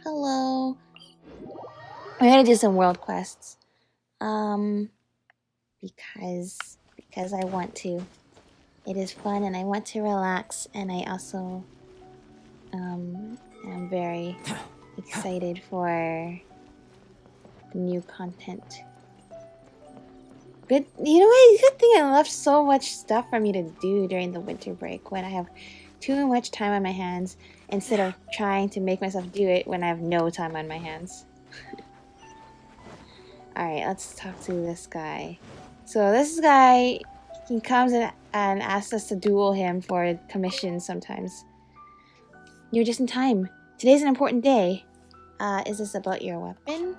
Hello. We're gonna do some world quests. Um, because I want to. It is fun and I want to relax, and I also am very excited for the new content. Good, you know what? Good thing I left so much stuff for me to do during the winter break when I have too much time on my hands instead of trying to make myself do it when I have no time on my hands. Alright, let's talk to this guy. So this guy, he comes and asks us to duel him for commissions sometimes. You're just in time. Today's an important day. Is this about your weapon?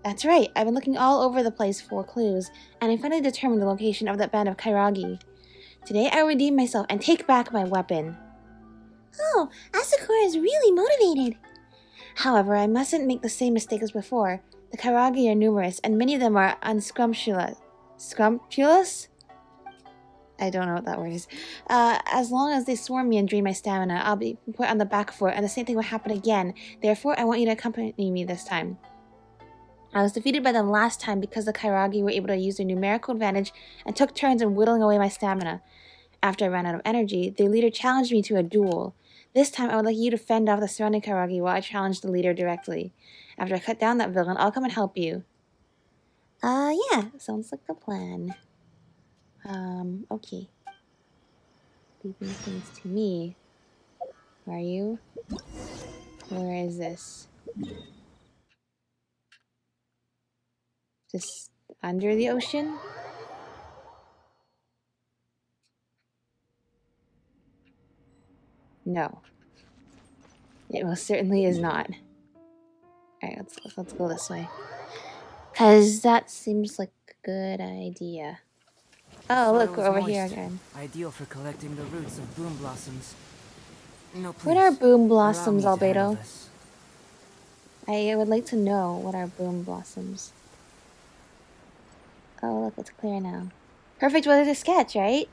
That's right. I've been looking all over the place for clues, and I finally determined the location of that band of Kairagi. Today I will redeem myself and take back my weapon. Oh, Asakura is really motivated. However, I mustn't make the same mistake as before. The Kairagi are numerous, and many of them are unscrumptious. Scrumptious? I don't know what that word is. As long as they swarm me and drain my stamina, I'll be put on the back foot, and the same thing will happen again. Therefore, I want you to accompany me this time. I was defeated by them last time because the Kairagi were able to use their numerical advantage and took turns in whittling away my stamina. After I ran out of energy, their leader challenged me to a duel. This time, I would like you to fend off the surrounding Kairagi while I challenge the leader directly. After I cut down that villain, I'll come and help you. Yeah, sounds like a plan. Okay. Leaving things to me. Where are you? Where is this? Just under the ocean? No. It most certainly is not. Alright, let's go this way. Cause that seems like a good idea. Oh, look, we're over here again. Ideal for collecting the roots of boom blossoms. No, please. What are boom blossoms, Allow me to handle Albedo? this. I would like to know what are boom blossoms. Oh, look, it's clear now. Perfect weather to sketch, right?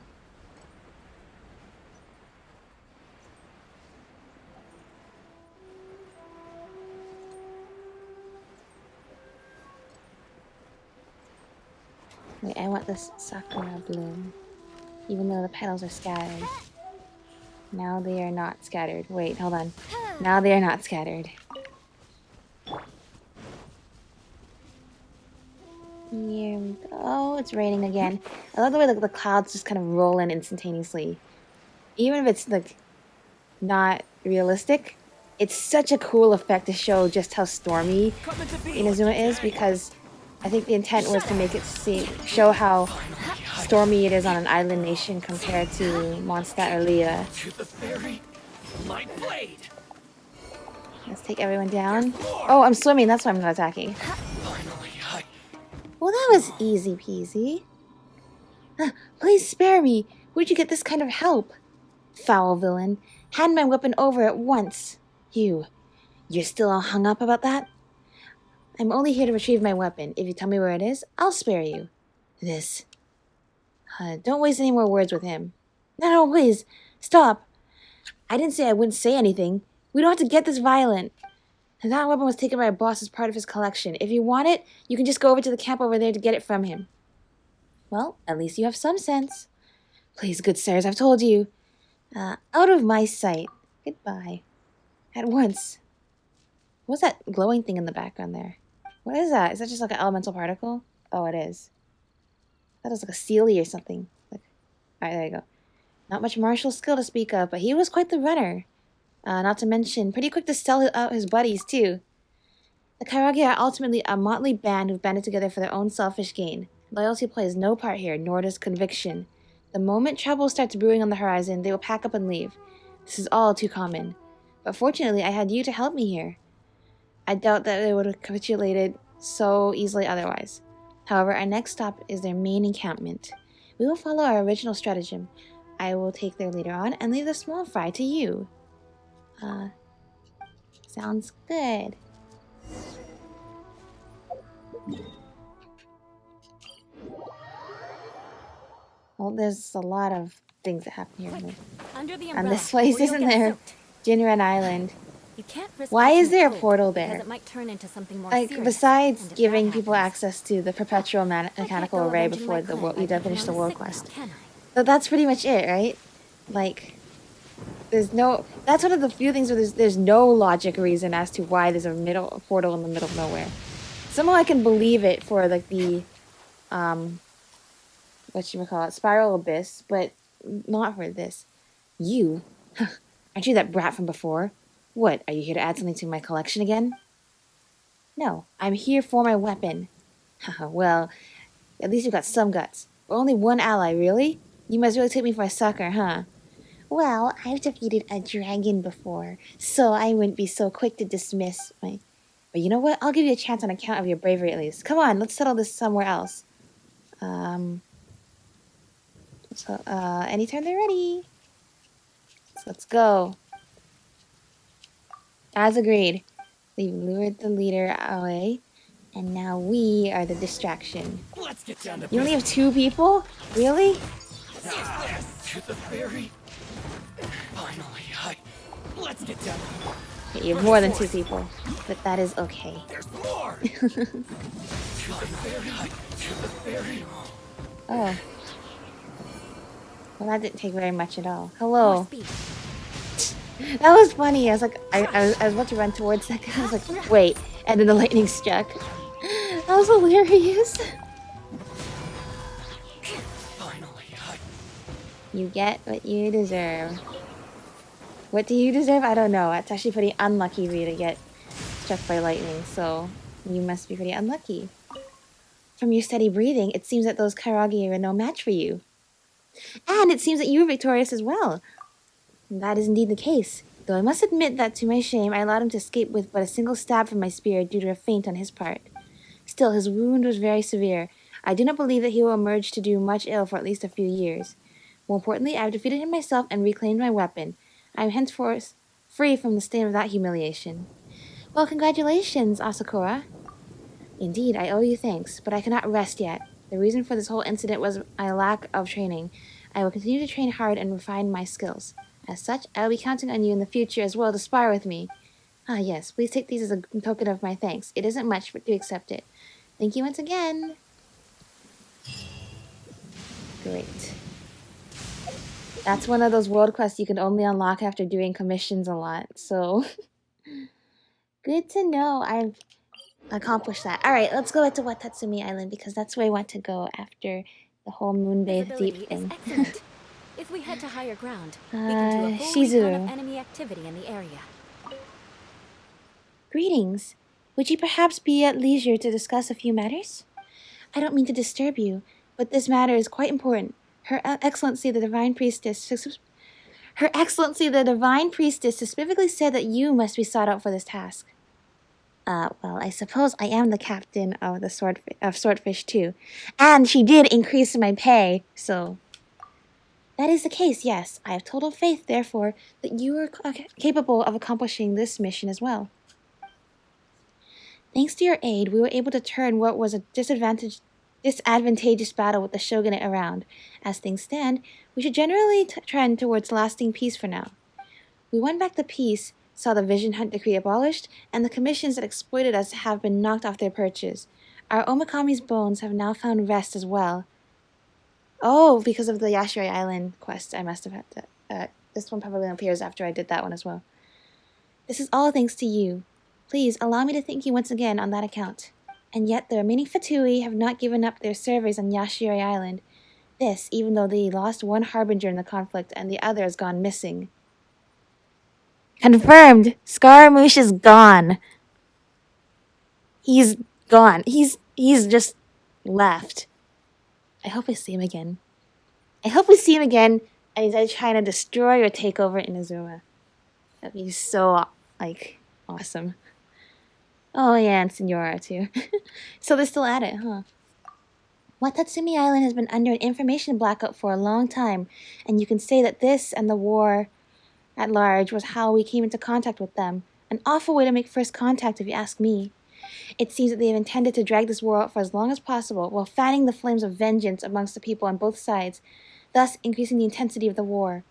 Wait, I want this sakura bloom. Even though the petals are scattered. Now they are not scattered. Wait, hold on. Now they are not scattered. Here we go. Oh, it's raining again. I love the way the clouds just kind of roll in instantaneously. Even if it's like not realistic, it's such a cool effect to show just how stormy Inazuma is, because I think the intent was to make it show how stormy it is on an island nation compared to Mondstadt or Lea. Let's take everyone down. Oh, I'm swimming, that's why I'm not attacking. Well, that was easy peasy. Please spare me. Where'd you get this kind of help? Foul villain. Hand my weapon over at once. You're still all hung up about that? I'm only here to retrieve my weapon. If you tell me where it is, I'll spare you. Don't waste any more words with him. No, please. Stop. I didn't say I wouldn't say anything. We don't have to get this violent. That weapon was taken by a boss as part of his collection. If you want it, you can just go over to the camp over there to get it from him. Well, at least you have some sense. Please, good sirs, I've told you. Out of my sight. Goodbye. At once. What's that glowing thing in the background there? What is that? Is that just like an elemental particle? Oh, it is. That is like a Sealy or something. Alright, there you go. Not much martial skill to speak of, but he was quite the runner. Not to mention, pretty quick to sell out his buddies, too. The Kairagi are ultimately a motley band who've banded together for their own selfish gain. Loyalty plays no part here, nor does conviction. The moment trouble starts brewing on the horizon, they will pack up and leave. This is all too common. But fortunately, I had you to help me here. I doubt that they would have capitulated so easily otherwise. However, our next stop is their main encampment. We will follow our original stratagem. I will take their leader on and leave the small fry to you. Sounds good. Well, there's a lot of things that happen here. Under the And this place, isn't there? Jinren Island. You can't risk Why is touching there a code, portal because there? it might turn into something more Like, serious. besides And if giving that people happens, access to the perpetual I can't mechanical go array avenging before my the clan by you finish taking the on world sick now, quest. can I? So that's pretty much it, right? Like, there's no... That's one of the few things where there's no logic reason as to why there's a portal in the middle of nowhere. Somehow I can believe it for, like, the, whatchamacallit, Spiral Abyss, but not for this. You? Aren't you that brat from before? What, are you here to add something to my collection again? No, I'm here for my weapon. Haha, well, at least you got some guts. We're only one ally, really? You must really take me for a sucker, huh? Well, I've defeated a dragon before, so I wouldn't be so quick to dismiss my... But you know what? I'll give you a chance on account of your bravery at least. Come on, let's settle this somewhere else. Anytime they're ready. So let's go. As agreed. We've lured the leader away, and now we are the distraction. Let's get down to You only have 2 people? Really? to the ferry. Finally, let's get down. You have more than 2 people, but that is okay. There's more. Oh. Well, that didn't take very much at all. Hello. That was funny. I was like, I was about to run towards that guy. I was like, wait. And then the lightning struck. That was hilarious. Finally, You get what you deserve. What do you deserve? I don't know. It's actually pretty unlucky for you to get struck by lightning, so you must be pretty unlucky. From your steady breathing, it seems that those Kairagi are no match for you. And it seems that you were victorious as well. That is indeed the case, though I must admit that to my shame I allowed him to escape with but a single stab from my spear due to a feint on his part. Still, his wound was very severe. I do not believe that he will emerge to do much ill for at least a few years. More importantly, I have defeated him myself and reclaimed my weapon. I am henceforth free from the stain of that humiliation. Well, congratulations, Asakura. Indeed, I owe you thanks, but I cannot rest yet. The reason for this whole incident was my lack of training. I will continue to train hard and refine my skills. As such, I will be counting on you in the future as well to spar with me. Ah, yes, please take these as a token of my thanks. It isn't much, but do accept it. Thank you once again. Great. That's one of those world quests you can only unlock after doing commissions a lot, so... Good to know I've accomplished that. Alright, let's go back to Watatsumi Island, because that's where I want to go after the whole Moonbathe Deep thing. If we head to higher ground, we can do a full recon of enemy activity in the area. Greetings. Would you perhaps be at leisure to discuss a few matters? I don't mean to disturb you, but this matter is quite important. Her Excellency the Divine Priestess specifically said that you must be sought out for this task. Well, I suppose I am the captain of the Swordfish too. And she did increase my pay, so... That is the case, yes. I have total faith, therefore, that you are capable of accomplishing this mission as well. Thanks to your aid, we were able to turn what was a disadvantageous battle with the shogunate around. As things stand, we should generally trend towards lasting peace for now. We won back the peace, saw the Vision Hunt decree abolished, and the commissions that exploited us have been knocked off their perches. Our Omikami's bones have now found rest as well. Oh, because of the Yashiri Island quest, I must have had to... this one probably appears after I did that one as well. This is all thanks to you. Please, allow me to thank you once again on that account. And yet, the remaining Fatui have not given up their surveys on Yashiri Island. This, even though they lost one Harbinger in the conflict and the other has gone missing. Confirmed! Scaramouche is gone. He's gone. He's just left. I hope I see him again. I hope we see him again and he's either trying to destroy or take over Inazuma. That'd be so, like, awesome. Oh yeah, and Senora too. So they're still at it, huh? Watatsumi Island has been under an information blackout for a long time, and you can say that this and the war at large was how we came into contact with them. An awful way to make first contact, if you ask me. It seems that they have intended to drag this war out for as long as possible, while fanning the flames of vengeance amongst the people on both sides, thus increasing the intensity of the war.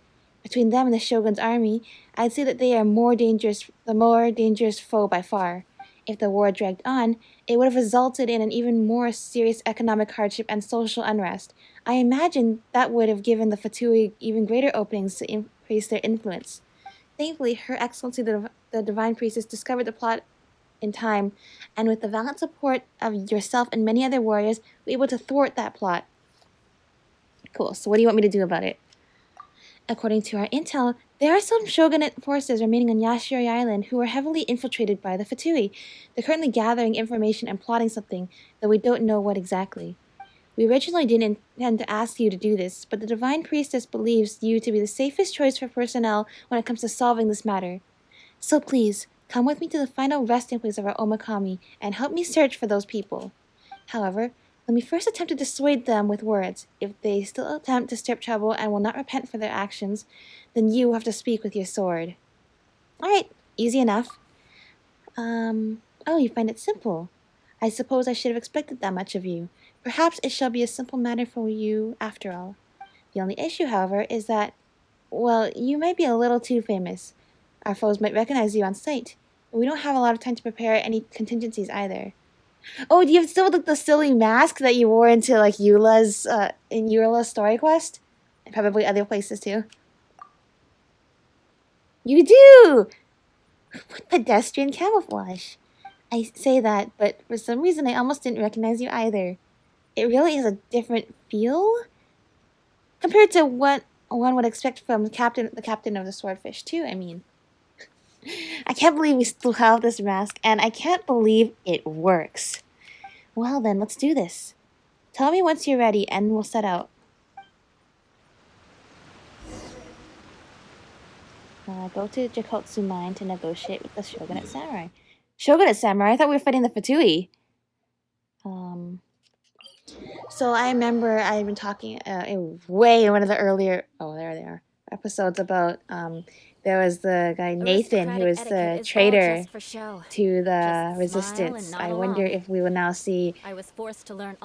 Between them and the Shogun's army, I'd say that they are the more dangerous foe by far. If the war dragged on, it would have resulted in an even more serious economic hardship and social unrest. I imagine that would have given the Fatui even greater openings to increase their influence. Thankfully, Her Excellency the Divine Priestess discovered the plot in time, and with the valiant support of yourself and many other warriors, we were able to thwart that plot. Cool, so what do you want me to do about it? According to our intel, there are some shogunate forces remaining on Yashiri Island who are heavily infiltrated by the Fatui. They're currently gathering information and plotting something, though we don't know what exactly. We originally didn't intend to ask you to do this, but the Divine Priestess believes you to be the safest choice for personnel when it comes to solving this matter. So please, come with me to the final resting place of our Omakami and help me search for those people. However, let me first attempt to dissuade them with words. If they still attempt to stir up trouble and will not repent for their actions, then you have to speak with your sword. Alright, easy enough. Oh, you find it simple. I suppose I should have expected that much of you. Perhaps it shall be a simple matter for you after all. The only issue, however, is that, well, you might be a little too famous. Our foes might recognize you on sight, but we don't have a lot of time to prepare any contingencies either. Oh, do you have still the silly mask that you wore into like Eula's in Eula's story quest? And probably other places too. You do! What pedestrian camouflage. I say that, but for some reason I almost didn't recognize you either. It really has a different feel compared to what one would expect from the captain of the Swordfish too, I mean. I can't believe we still have this mask, and I can't believe it works. Well then, let's do this. Tell me once you're ready, and we'll set out. Go to Jakotsu Mine to negotiate with the Shogunate Samurai. Shogunate Samurai? I thought we were fighting the Fatui. So I remember I had been talking in one of the earlier... Oh, there they are. Episodes about... there was the guy Nathan, who was the traitor to the resistance. I wonder if we will now see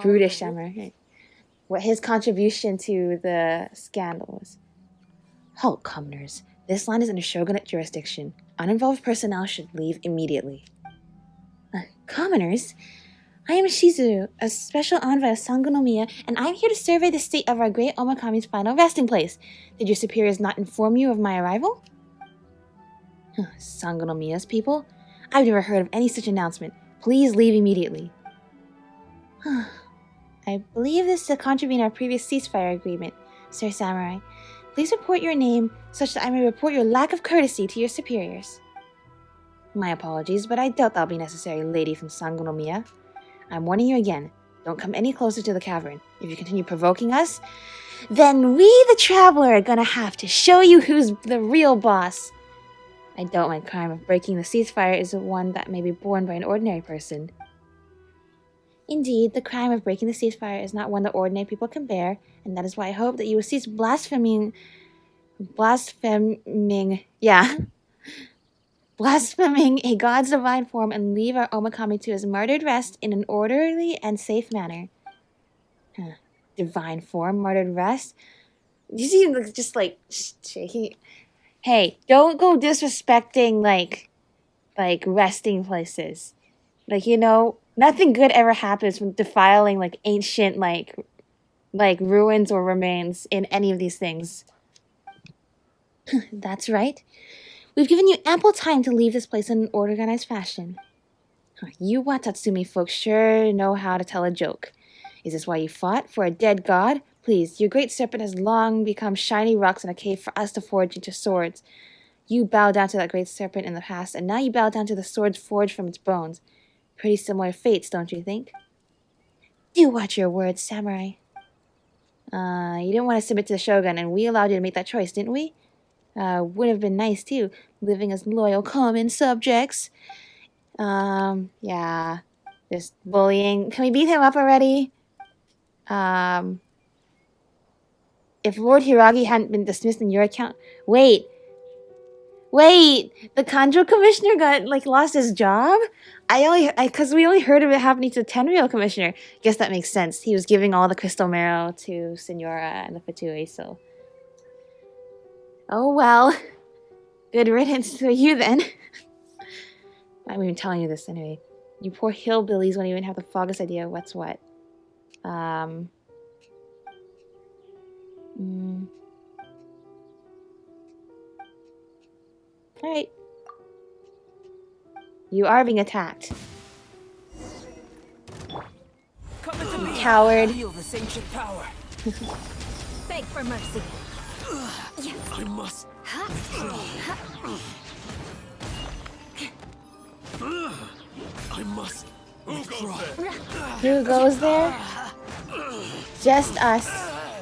Brutish Samurai. What his contribution to the scandal was. Halt, commoners. This land is under shogunate jurisdiction. Uninvolved personnel should leave immediately. Commoners? I am Shizu, a special envoy of Sangonomiya, and I am here to survey the state of our great Omakami's final resting place. Did your superiors not inform you of my arrival? Sangonomiya's people? I've never heard of any such announcement. Please leave immediately. I believe this is to contravene our previous ceasefire agreement, Sir Samurai. Please report your name, such that I may report your lack of courtesy to your superiors. My apologies, but I doubt that'll be necessary, lady from Sangonomiya. I'm warning you again. Don't come any closer to the cavern. If you continue provoking us, then we, the traveler, are gonna have to show you who's the real boss. I doubt my crime of breaking the ceasefire is one that may be borne by an ordinary person. Indeed, the crime of breaking the ceasefire is not one that ordinary people can bear, and that is why I hope that you will cease blaspheming a god's divine form and leave our Omakami to his martyred rest in an orderly and safe manner. Divine form, martyred rest? You see, just like shaking. Hey, don't go disrespecting like resting places. Like, you know, nothing good ever happens from defiling like ancient like ruins or remains in any of these things. That's right. We've given you ample time to leave this place in an organized fashion. You Watatsumi folks sure know how to tell a joke. Is this why you fought? For a dead god? Please, your great serpent has long become shiny rocks in a cave for us to forge into swords. You bowed down to that great serpent in the past, and now you bow down to the swords forged from its bones. Pretty similar fates, don't you think? Do watch your words, samurai. You didn't want to submit to the shogun, and we allowed you to make that choice, didn't we? Would have been nice, too, living as loyal common subjects. Yeah. Just bullying. Can we beat him up already? If Lord Hiragi hadn't been dismissed in your account... Wait! The Kanjo commissioner lost his job? Because we only heard of it happening to the Tenryou commissioner. Guess that makes sense. He was giving all the crystal marrow to Senora and the Fatui, so... Oh well. Good riddance to you then. I'm even telling you this anyway. You poor hillbillies won't even have the foggiest idea of what's what. Alright. You are being attacked. Coward. Feel this ancient power. Beg for mercy. I must. I must withdraw. Who goes there? Just us.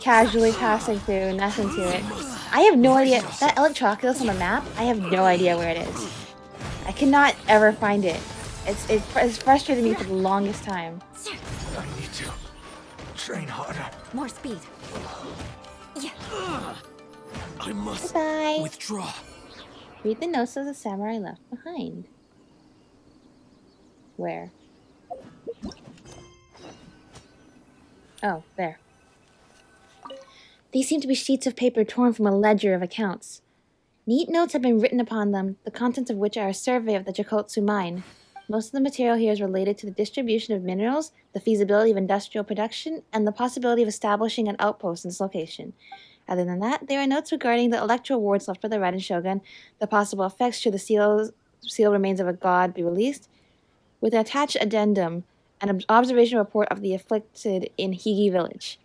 Casually passing through, nothing to it. I have no idea. That Electroculus on the map, I have no idea where it is. I cannot ever find it. It's frustrated me for the longest time. I need to train harder. More speed. I must Goodbye. withdraw. Read the notes of the samurai left behind. Where? Oh, there. These seem to be sheets of paper torn from a ledger of accounts. Neat notes have been written upon them, the contents of which are a survey of the Jakotsu mine. Most of the material here is related to the distribution of minerals, the feasibility of industrial production, and the possibility of establishing an outpost in this location. Other than that, there are notes regarding the electoral wards left by the Raiden Shogun, the possible effects should the seal remains of a god be released, with an attached addendum, an observation report of the afflicted in Higi Village.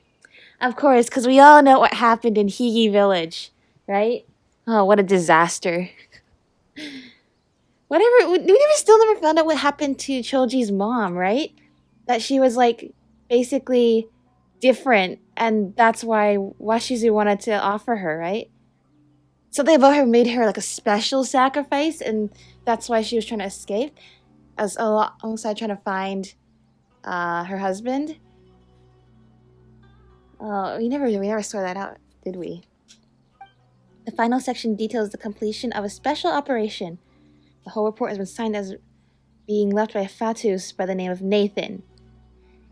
Of course, because we all know what happened in Higi Village, right? Oh, what a disaster. Whatever, we still never found out what happened to Choji's mom, right? That she was, like, basically different, and that's why Washizu wanted to offer her, right? Something about her made her, like, a special sacrifice, and that's why she was trying to escape, alongside trying to find her husband. Oh, we never saw that out, did we? The final section details the completion of a special operation. The whole report has been signed as being left by a Fatus by the name of Nathan.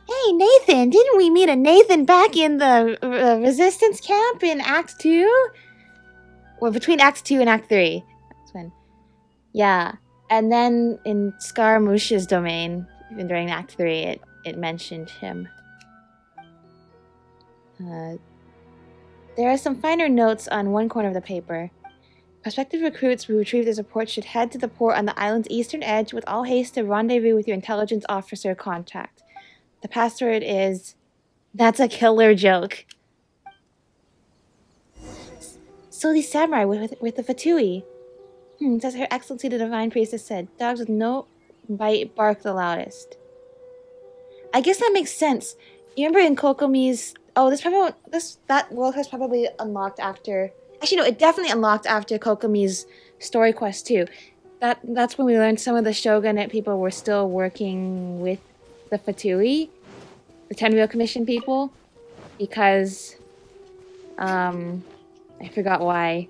Hey, Nathan! Didn't we meet a Nathan back in the resistance camp in Act 2? Well, between Act 2 and Act 3. That's when. Yeah. And then in Scaramouche's domain, even during Act 3, it mentioned him. There are some finer notes on one corner of the paper. Prospective recruits who retrieve this report should head to the port on the island's eastern edge with all haste to rendezvous with your intelligence officer contact. The password is... That's a killer joke. So the samurai with the fatui. Says Her Excellency the Divine Priestess said, dogs with no bite bark the loudest. I guess that makes sense. You remember in Kokomi's... Oh, that world has probably unlocked after... Actually, no, it definitely unlocked after Kokomi's story quest, too. That's when we learned some of the shogunate people were still working with the Fatui, the Tenryou Commission people, because... I forgot why.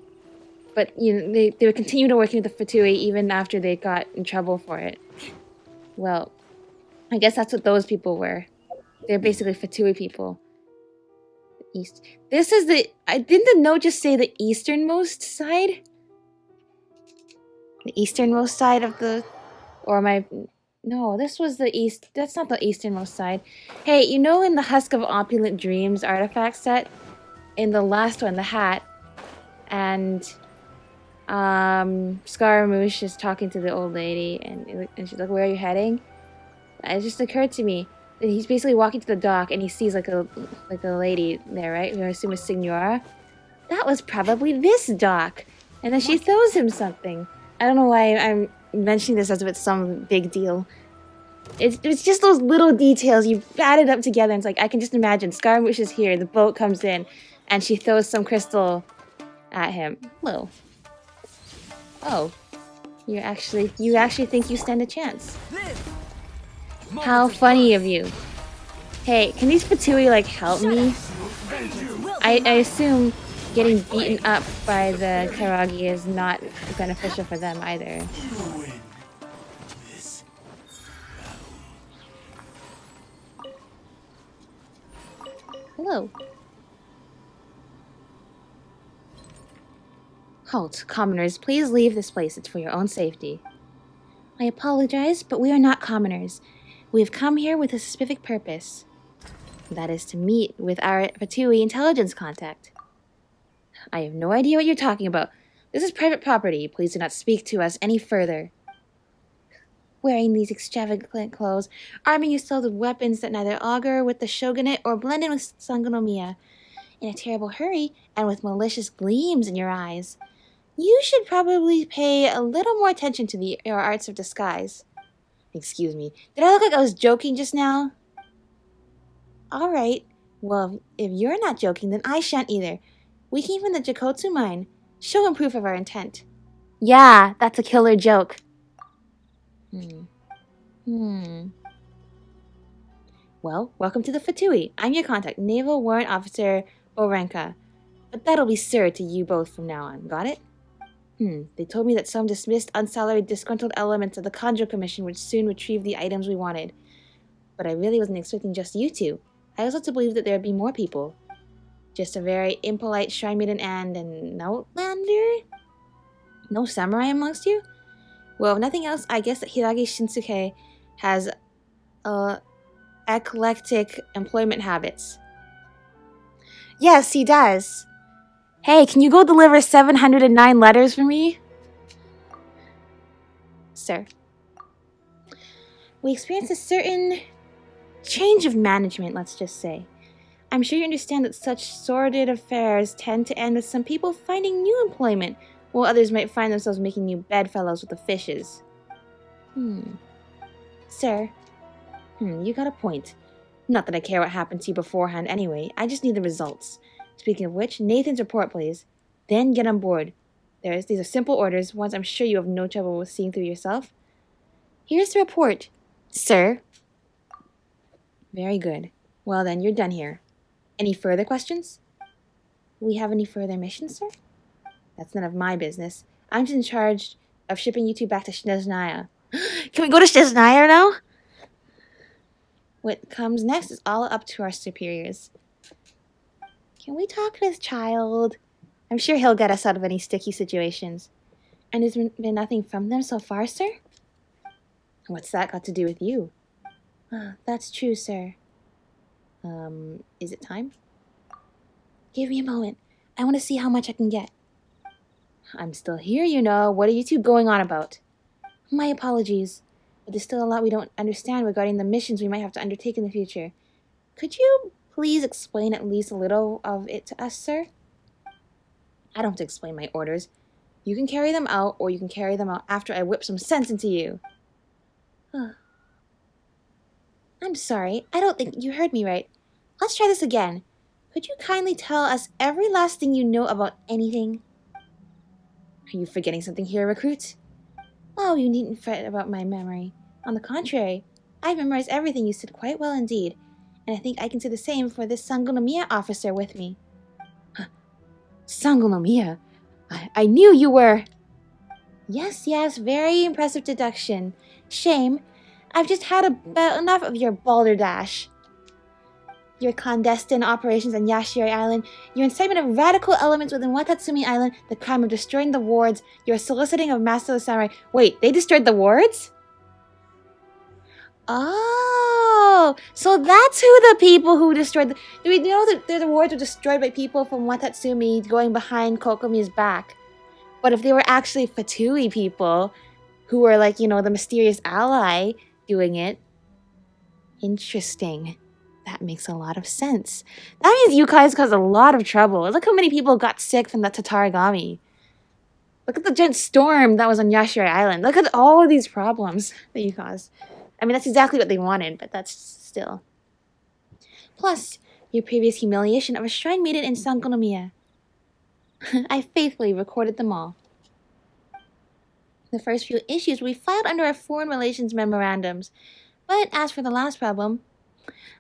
But, you know, they would continue to working with the Fatui even after they got in trouble for it. Well, I guess that's what those people were. They're basically Fatui people. East. This is the... didn't the note just say the easternmost side? The easternmost side of the... Or am I... No, this was the east... That's not the easternmost side. Hey, you know in the Husk of Opulent Dreams artifact set? In the last one, the hat. And... Scaramouche is talking to the old lady. And she's like, where are you heading? It just occurred to me. He's basically walking to the dock and he sees like a lady there, right? Who I assume is Signora. That was probably this dock. And then she throws him something. I don't know why I'm mentioning this as if it's some big deal. It's just those little details you add it up together and it's like I can just imagine Scaramouche is here, the boat comes in, and she throws some crystal at him. Whoa. Oh. You actually think you stand a chance. How funny of you. Hey, can these Fatui, like, help me? I assume getting beaten up by the Kairagi is not beneficial for them either. Hello. Halt, commoners, please leave this place. It's for your own safety. I apologize, but we are not commoners. We have come here with a specific purpose. That is to meet with our Fatui intelligence contact. I have no idea what you're talking about. This is private property. Please do not speak to us any further. Wearing these extravagant clothes, arming yourselves with weapons that neither augur with the shogunate or blend in with Sangonomiya, in a terrible hurry and with malicious gleams in your eyes. You should probably pay a little more attention to your arts of disguise. Excuse me, did I look like I was joking just now? Alright, well, if you're not joking, then I shan't either. We came from the Jakotsu mine. Show him proof of our intent. Yeah, that's a killer joke. Well, welcome to the Fatui. I'm your contact, Naval Warrant Officer Orenka. But that'll be sir to you both from now on. Got it? They told me that some dismissed, unsalaried, disgruntled elements of the Conjo Commission would soon retrieve the items we wanted. But I really wasn't expecting just you two. I was led to believe that there would be more people. Just a very impolite shrine maiden and an outlander? No samurai amongst you? Well, if nothing else, I guess that Hiragi Shinsuke has eclectic employment habits. Yes, he does. Hey, can you go deliver 709 letters for me? Sir. We experienced a certain change of management, let's just say. I'm sure you understand that such sordid affairs tend to end with some people finding new employment, while others might find themselves making new bedfellows with the fishes. Sir. You got a point. Not that I care what happened to you beforehand anyway, I just need the results. Speaking of which, Nathan's report, please. Then get on board. These are simple orders, ones I'm sure you have no trouble with seeing through yourself. Here's the report, sir. Very good. Well then, you're done here. Any further questions? We have any further missions, sir? That's none of my business. I'm just in charge of shipping you two back to Snezhnaya. Can we go to Snezhnaya now? What comes next is all up to our superiors. Can we talk to this child? I'm sure he'll get us out of any sticky situations. And there's been nothing from them so far, sir? What's that got to do with you? That's true, sir. Is it time? Give me a moment. I want to see how much I can get. I'm still here, you know. What are you two going on about? My apologies, but there's still a lot we don't understand regarding the missions we might have to undertake in the future. Could you please explain at least a little of it to us, sir? I don't have to explain my orders. You can carry them out, or you can carry them out after I whip some sense into you. I'm sorry, I don't think you heard me right. Let's try this again. Could you kindly tell us every last thing you know about anything? Are you forgetting something here, recruit? Oh, you needn't fret about my memory. On the contrary, I've memorized everything you said quite well indeed, and I think I can say the same for this Sangonomiya officer with me. Sangonomiya? I knew you were... Yes, very impressive deduction. Shame. I've just had about enough of your balderdash. Your clandestine operations on Yashiri Island, your incitement of radical elements within Watatsumi Island, the crime of destroying the wards, your soliciting of Master of the Samurai. Wait, they destroyed the wards? Oh, so that's who the people who destroyed the... Do we know that the wards were destroyed by people from Watatsumi going behind Kokomi's back? But if they were actually Fatui people who were like, you know, the mysterious ally doing it. Interesting. That makes a lot of sense. That means you guys caused a lot of trouble. Look how many people got sick from that Tatarigami. Look at the giant storm that was on Yashiri Island. Look at all of these problems that you caused. I mean, that's exactly what they wanted, but that's still. Plus, your previous humiliation of a shrine maiden in Sangonomiya. I faithfully recorded them all. The first few issues we filed under our foreign relations memorandums. But as for the last problem,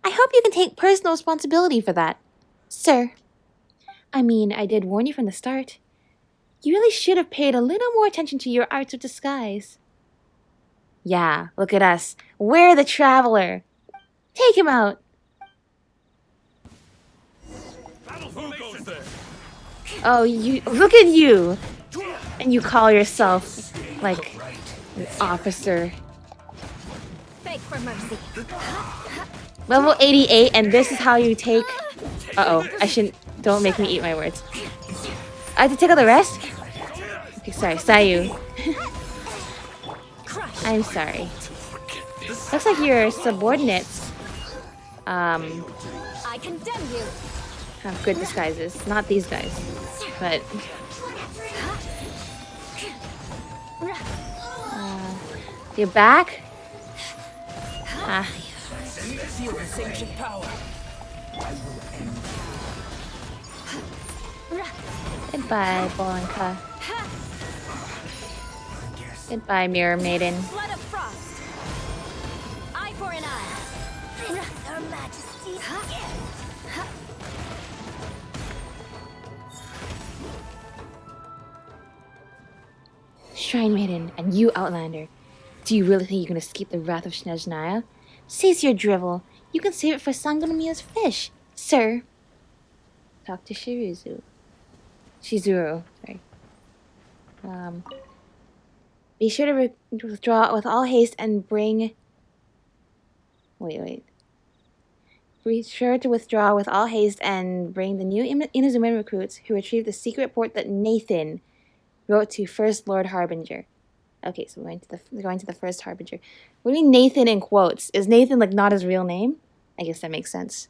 I hope you can take personal responsibility for that, sir. I mean, I did warn you from the start. You really should have paid a little more attention to your arts of disguise. Yeah, look at us. We're the traveler. Take him out. Oh, you... Look at you. And you call yourself, like, an officer. Beg for mercy. Level 88, and this is how you take... Uh-oh, I shouldn't... Don't make me eat my words. I have to take out the rest? Okay, sorry, Sayu. I'm sorry. Looks like your subordinates, I condemn you. have good disguises. Not these guys, but... You're back? Ah. Feel this ancient power. Goodbye, Bolenka. Goodbye, Mirror Maiden. Blood of frost. Eye for an eye. This is Her Majesty's gift. Shrine Maiden, and you, Outlander. Do you really think you can escape the wrath of Snezhnaya? Cease your drivel. You can save it for Sangonomiya's fish, sir. Talk to Shizuru. Sorry. Be sure to withdraw with all haste and bring... Wait. Be sure to withdraw with all haste and bring the new Inazuma recruits who retrieved the secret report that Nathan wrote to First Lord Harbinger. Okay, so we're going to the First Harbinger. What do you mean Nathan in quotes? Is Nathan like not his real name? I guess that makes sense.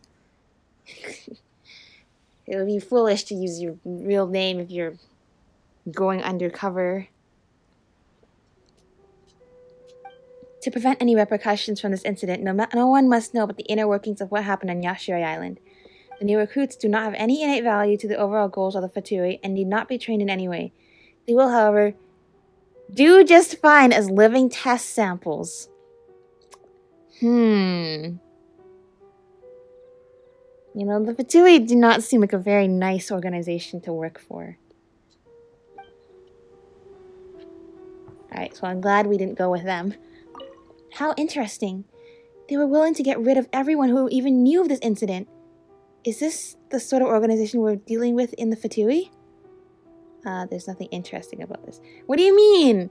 It would be foolish to use your real name if you're going undercover. To prevent any repercussions from this incident, no one must know about the inner workings of what happened on Yashiro Island. The new recruits do not have any innate value to the overall goals of the Fatui and need not be trained in any way. They will, however, do just fine as living test samples. You know, the Fatui do not seem like a very nice organization to work for. Alright, so I'm glad we didn't go with them. How interesting. They were willing to get rid of everyone who even knew of this incident. Is this the sort of organization we're dealing with in the Fatui? There's nothing interesting about this. What do you mean?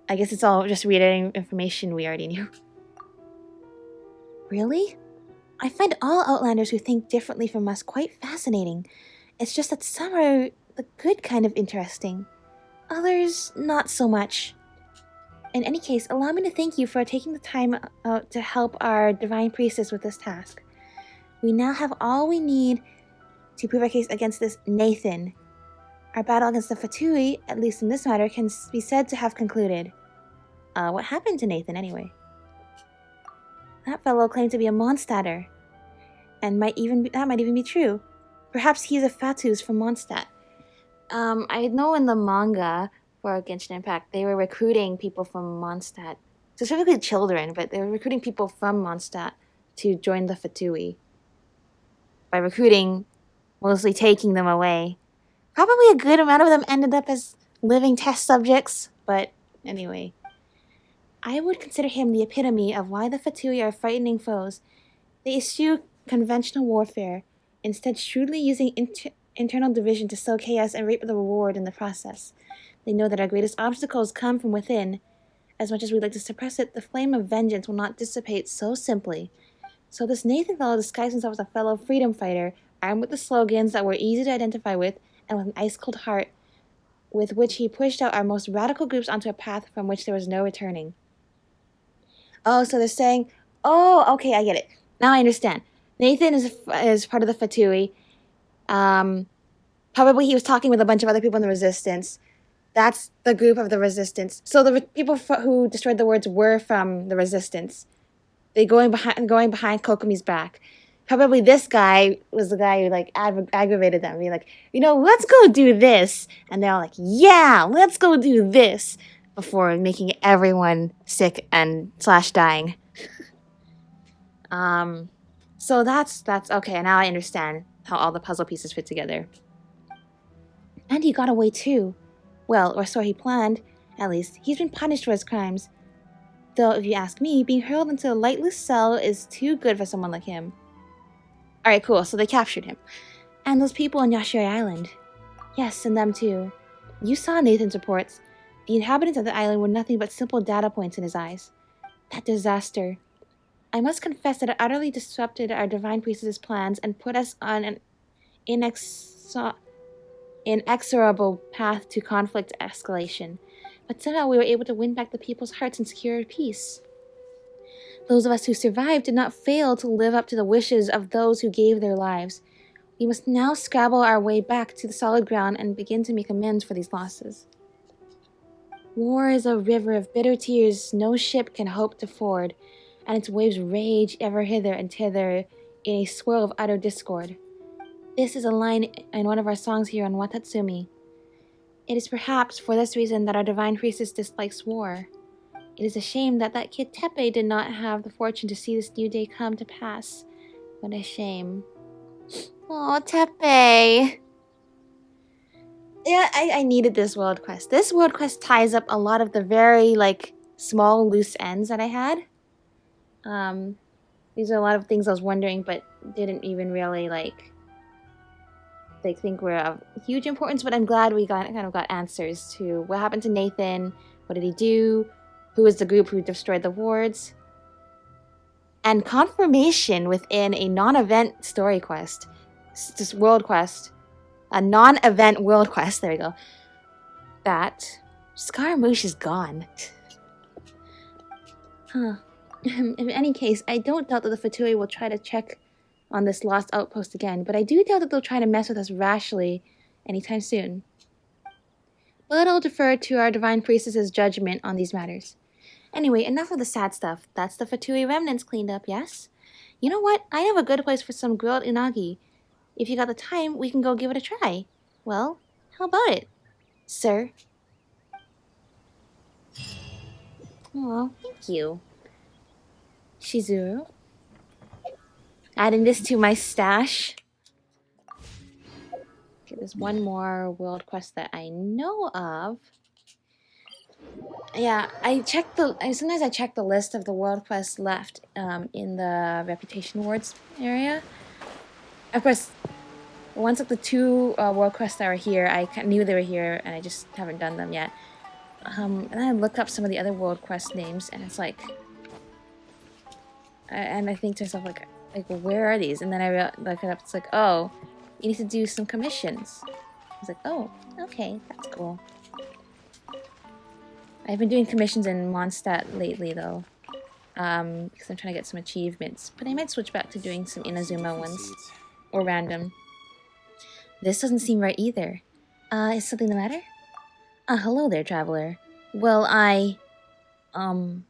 I guess it's all just reiterating information we already knew. Really? I find all Outlanders who think differently from us quite fascinating. It's just that some are the good kind of interesting. Others, not so much. In any case, allow me to thank you for taking the time out to help our Divine Priestess with this task. We now have all we need to prove our case against this Nathan. Our battle against the Fatui, at least in this matter, can be said to have concluded. What happened to Nathan, anyway? That fellow claimed to be a Mondstadter. And that might even be true. Perhaps he's a Fatus from Mondstadt. I know in the manga for Genshin Impact, they were recruiting people from Mondstadt. Specifically children, but they were recruiting people from Mondstadt to join the Fatui. By recruiting, mostly taking them away. Probably a good amount of them ended up as living test subjects, but anyway. I would consider him the epitome of why the Fatui are frightening foes. They eschew conventional warfare, instead shrewdly using internal division to sow chaos and reap the reward in the process. They know that our greatest obstacles come from within. As much as we'd like to suppress it, the flame of vengeance will not dissipate so simply. So this Nathan fellow disguised himself as a fellow freedom fighter, armed with the slogans that were easy to identify with, and with an ice-cold heart, with which he pushed out our most radical groups onto a path from which there was no returning. Oh, so they're saying, oh, okay, I get it. Now I understand. Nathan is part of the Fatui. Probably he was talking with a bunch of other people in the Resistance. That's the group of the Resistance. So the people who destroyed the words were from the Resistance. They going behind Kokomi's back. Probably this guy was the guy who like aggravated them, being like, let's go do this, and they're all like, yeah, let's go do this, before making everyone sick and / dying. So that's okay. Now I understand how all the puzzle pieces fit together. And he got away too. Well, or so he planned. At least, he's been punished for his crimes. Though, if you ask me, being hurled into a lightless cell is too good for someone like him. Alright, cool, so they captured him. And those people on Yashiro Island. Yes, and them too. You saw Nathan's reports. The inhabitants of the island were nothing but simple data points in his eyes. That disaster. I must confess that it utterly disrupted our Divine Priestess's plans and put us on an inexorable path to conflict escalation. But somehow we were able to win back the people's hearts and secure peace. Those of us who survived did not fail to live up to the wishes of those who gave their lives. We must now scrabble our way back to the solid ground and begin to make amends for these losses. War is a river of bitter tears no ship can hope to ford, and its waves rage ever hither and thither in a swirl of utter discord. This is a line in one of our songs here on Watatsumi. It is perhaps for this reason that our Divine Priestess dislikes war. It is a shame that kid Tepe did not have the fortune to see this new day come to pass. What a shame. Oh, Tepe! Yeah, I needed this world quest. This world quest ties up a lot of the very, small loose ends that I had. These are a lot of things I was wondering, but didn't even really, think were of huge importance, but I'm glad we kind of got answers to what happened to Nathan, what did he do, who is the group who destroyed the wards, and confirmation within a non-event story quest, just world quest, a non-event world quest, there we go, that Scaramouche is gone. Huh. In any case, I don't doubt that the Fatui will try to check on this lost outpost again, but I do doubt that they'll try to mess with us rashly anytime soon. But I'll defer to our Divine Priestess's judgment on these matters. Anyway, enough of the sad stuff. That's the Fatui remnants cleaned up, yes? You know what? I have a good place for some grilled unagi. If you got the time, we can go give it a try. Well, how about it, sir? Oh, thank you. Shizuru. Adding this to my stash. Okay, there's one more world quest that I know of. Yeah, sometimes I check the list of the world quests left in the reputation awards area. Of course, once the two world quests that were here, I knew they were here, and I just haven't done them yet. And then I look up some of the other world quest names, and it's like, and I think to myself like, where are these? And then I look it up. It's like, oh, you need to do some commissions. I was like, oh, okay, that's cool. I've been doing commissions in Mondstadt lately, though, because I'm trying to get some achievements. But I might switch back to doing some Inazuma ones, or random. This doesn't seem right either. Is something the matter? Hello there, traveler. Well, I'm trying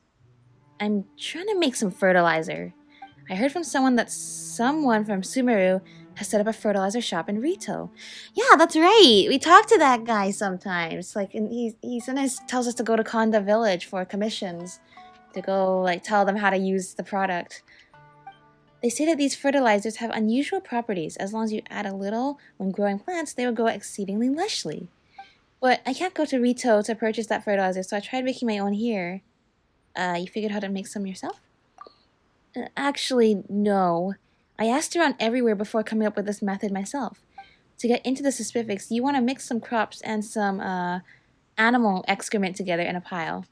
to make some fertilizer. I heard from someone that someone from Sumeru has set up a fertilizer shop in Rito. Yeah, that's right. We talk to that guy sometimes. And he sometimes tells us to go to Konda Village for commissions. To go, tell them how to use the product. They say that these fertilizers have unusual properties. As long as you add a little when growing plants, they will grow exceedingly lushly. But I can't go to Rito to purchase that fertilizer, so I tried making my own here. You figured how to make some yourself? Actually, no. I asked around everywhere before coming up with this method myself. To get into the specifics, you want to mix some crops and some animal excrement together in a pile.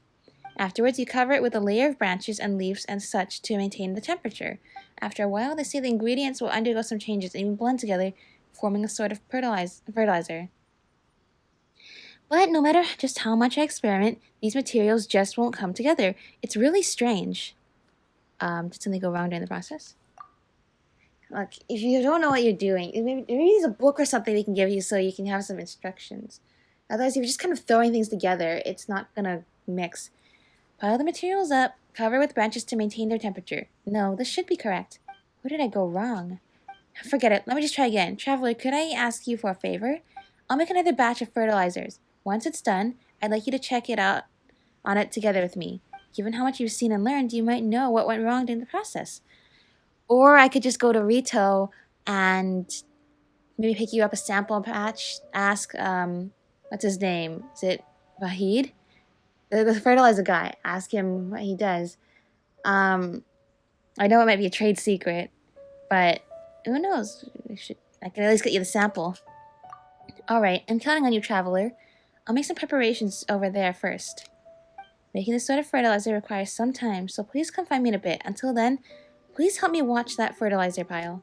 Afterwards, you cover it with a layer of branches and leaves and such to maintain the temperature. After a while, they say the ingredients will undergo some changes and even blend together, forming a sort of fertilizer. But no matter just how much I experiment, these materials just won't come together. It's really strange. Did something go wrong during the process? Look, if you don't know what you're doing, maybe there's a book or something they can give you so you can have some instructions. Otherwise, if you're just kind of throwing things together, it's not gonna mix. Pile the materials up, cover with branches to maintain their temperature. No, this should be correct. Where did I go wrong? Forget it, let me just try again. Traveler, could I ask you for a favor? I'll make another batch of fertilizers. Once it's done, I'd like you to check it out on it together with me. Given how much you've seen and learned, you might know what went wrong during the process. Or I could just go to Rito and maybe pick you up a sample patch, ask, what's his name? Is it Vahid? The fertilizer guy. Ask him what he does. I know it might be a trade secret, but who knows? I can at least get you the sample. Alright, I'm counting on you, traveler. I'll make some preparations over there first. Making this sort of fertilizer requires some time, so please come find me in a bit. Until then, please help me watch that fertilizer pile.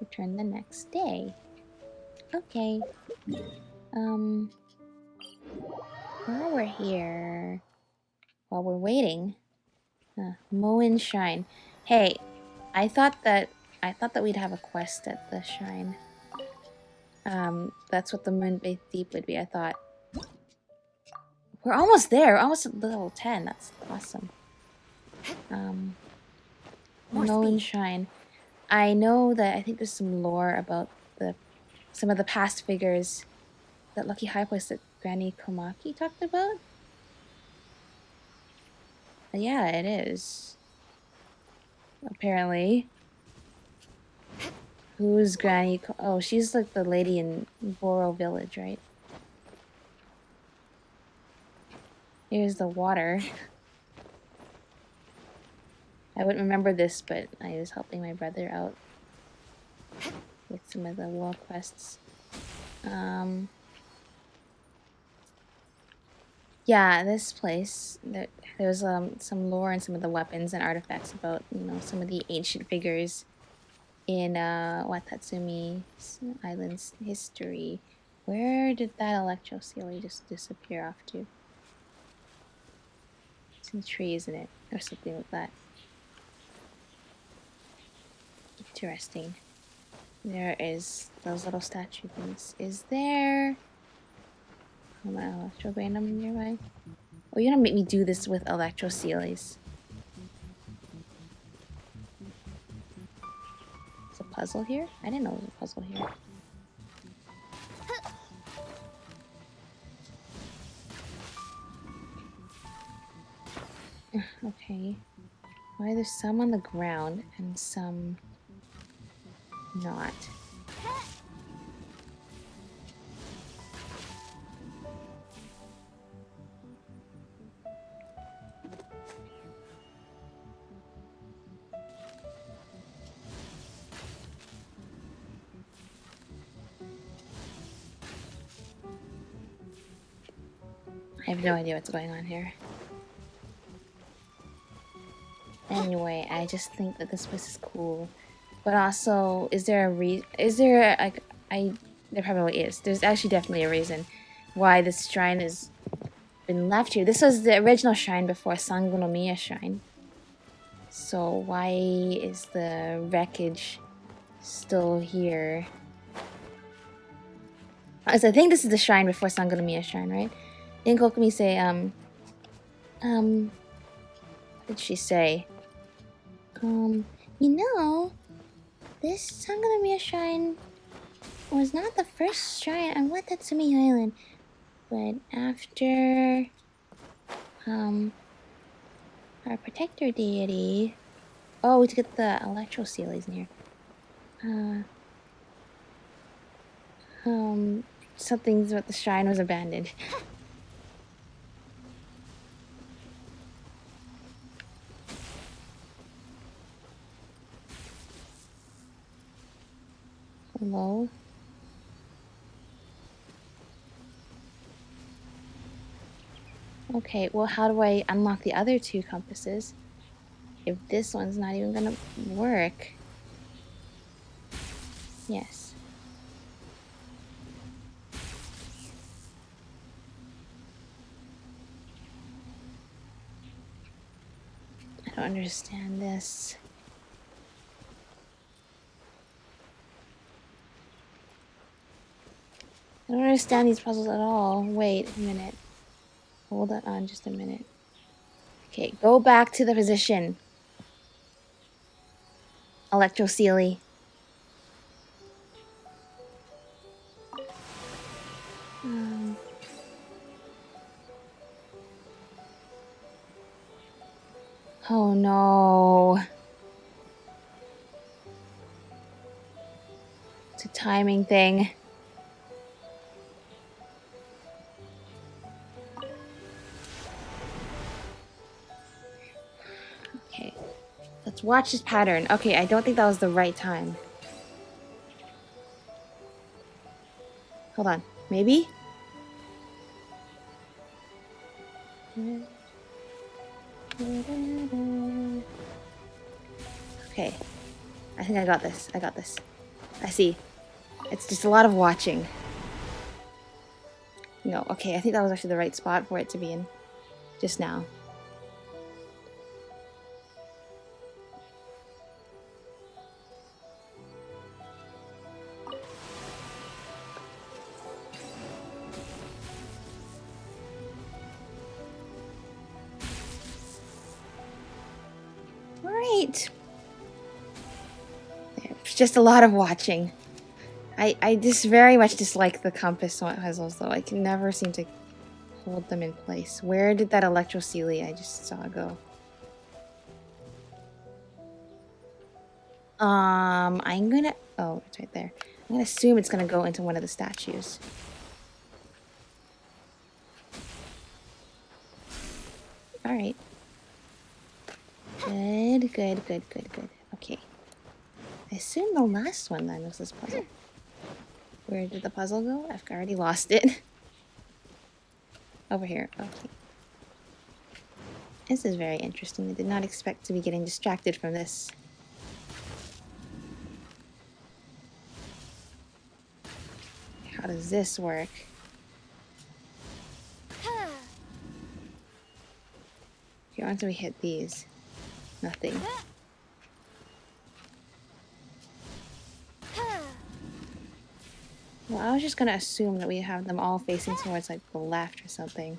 Return the next day. Okay. While we're here, while we're waiting, mow and shrine. Hey, I thought that we'd have a quest at the shrine. That's what the Moonbathe Deep would be, I thought. We're almost there. We're almost at level 10. That's awesome. Mow and shrine. I know that I think there's some lore about some of the past figures that Lucky High Place that Granny Komaki talked about. Yeah, it is. Apparently. Who's Granny? Oh, she's like the lady in Boro Village, right? Here's the water. I wouldn't remember this, but I was helping my brother out with some of the world quests. Yeah, this place, there's some lore and some of the weapons and artifacts about, you know, some of the ancient figures in Watatsumi Island's history. Where did that electro sealy just disappear off to? It's in the tree, isn't it? Or something like that. Interesting. There is those little statue things. Is there an electro random nearby? Oh, you're gonna make me do this with electro sealies. There's a puzzle here? I didn't know there was a puzzle here. Okay. Why there's some on the ground and some not? I have no idea what's going on here. Anyway, I just think that this place is cool. But also, is there there probably is. There's actually definitely a reason why this shrine has been left here. This was the original shrine before Sangonomiya Shrine. So why is the wreckage still here? So I think this is the shrine before Sangonomiya Shrine, right? Didn't Kokumi say, what did she say? You know, this Sangonomiya Shrine was not the first shrine on Watatsumi Island, but after, our protector deity... Oh, to get the electro sealies in here. Something's about the shrine was abandoned. Hello? Okay, well, how do I unlock the other two compasses if this one's not even gonna work? Yes. I don't understand this. I don't understand these puzzles at all. Wait a minute. Hold that on just a minute. Okay, go back to the position. Electro Sealy. Oh no. It's a timing thing. Okay. Let's watch this pattern. Okay, I don't think that was the right time. Hold on. Maybe? Okay. I think I got this. I got this. I see. It's just a lot of watching. No, okay. I think that was actually the right spot for it to be in. Just now. Alright. It's just a lot of watching. I just very much dislike the compass puzzles, though. I can never seem to hold them in place. Where did that electrocelia I just saw go? I'm gonna... Oh, it's right there. I'm gonna assume it's gonna go into one of the statues. Alright. Good, good, good, good, good. Okay. I assume the last one then was this puzzle. Where did the puzzle go? I've already lost it. Over here. Okay. This is very interesting. I did not expect to be getting distracted from this. How does this work? Okay, once we hit these. Nothing. Well, I was just gonna assume that we have them all facing towards like the left or something.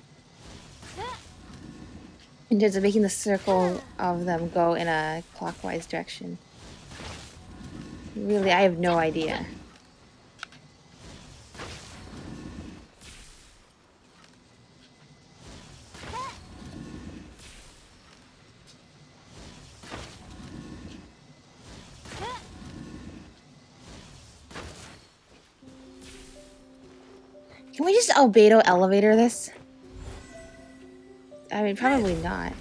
In terms of making the circle of them go in a clockwise direction. Really, I have no idea. Can we just albedo elevator this? I mean, probably not.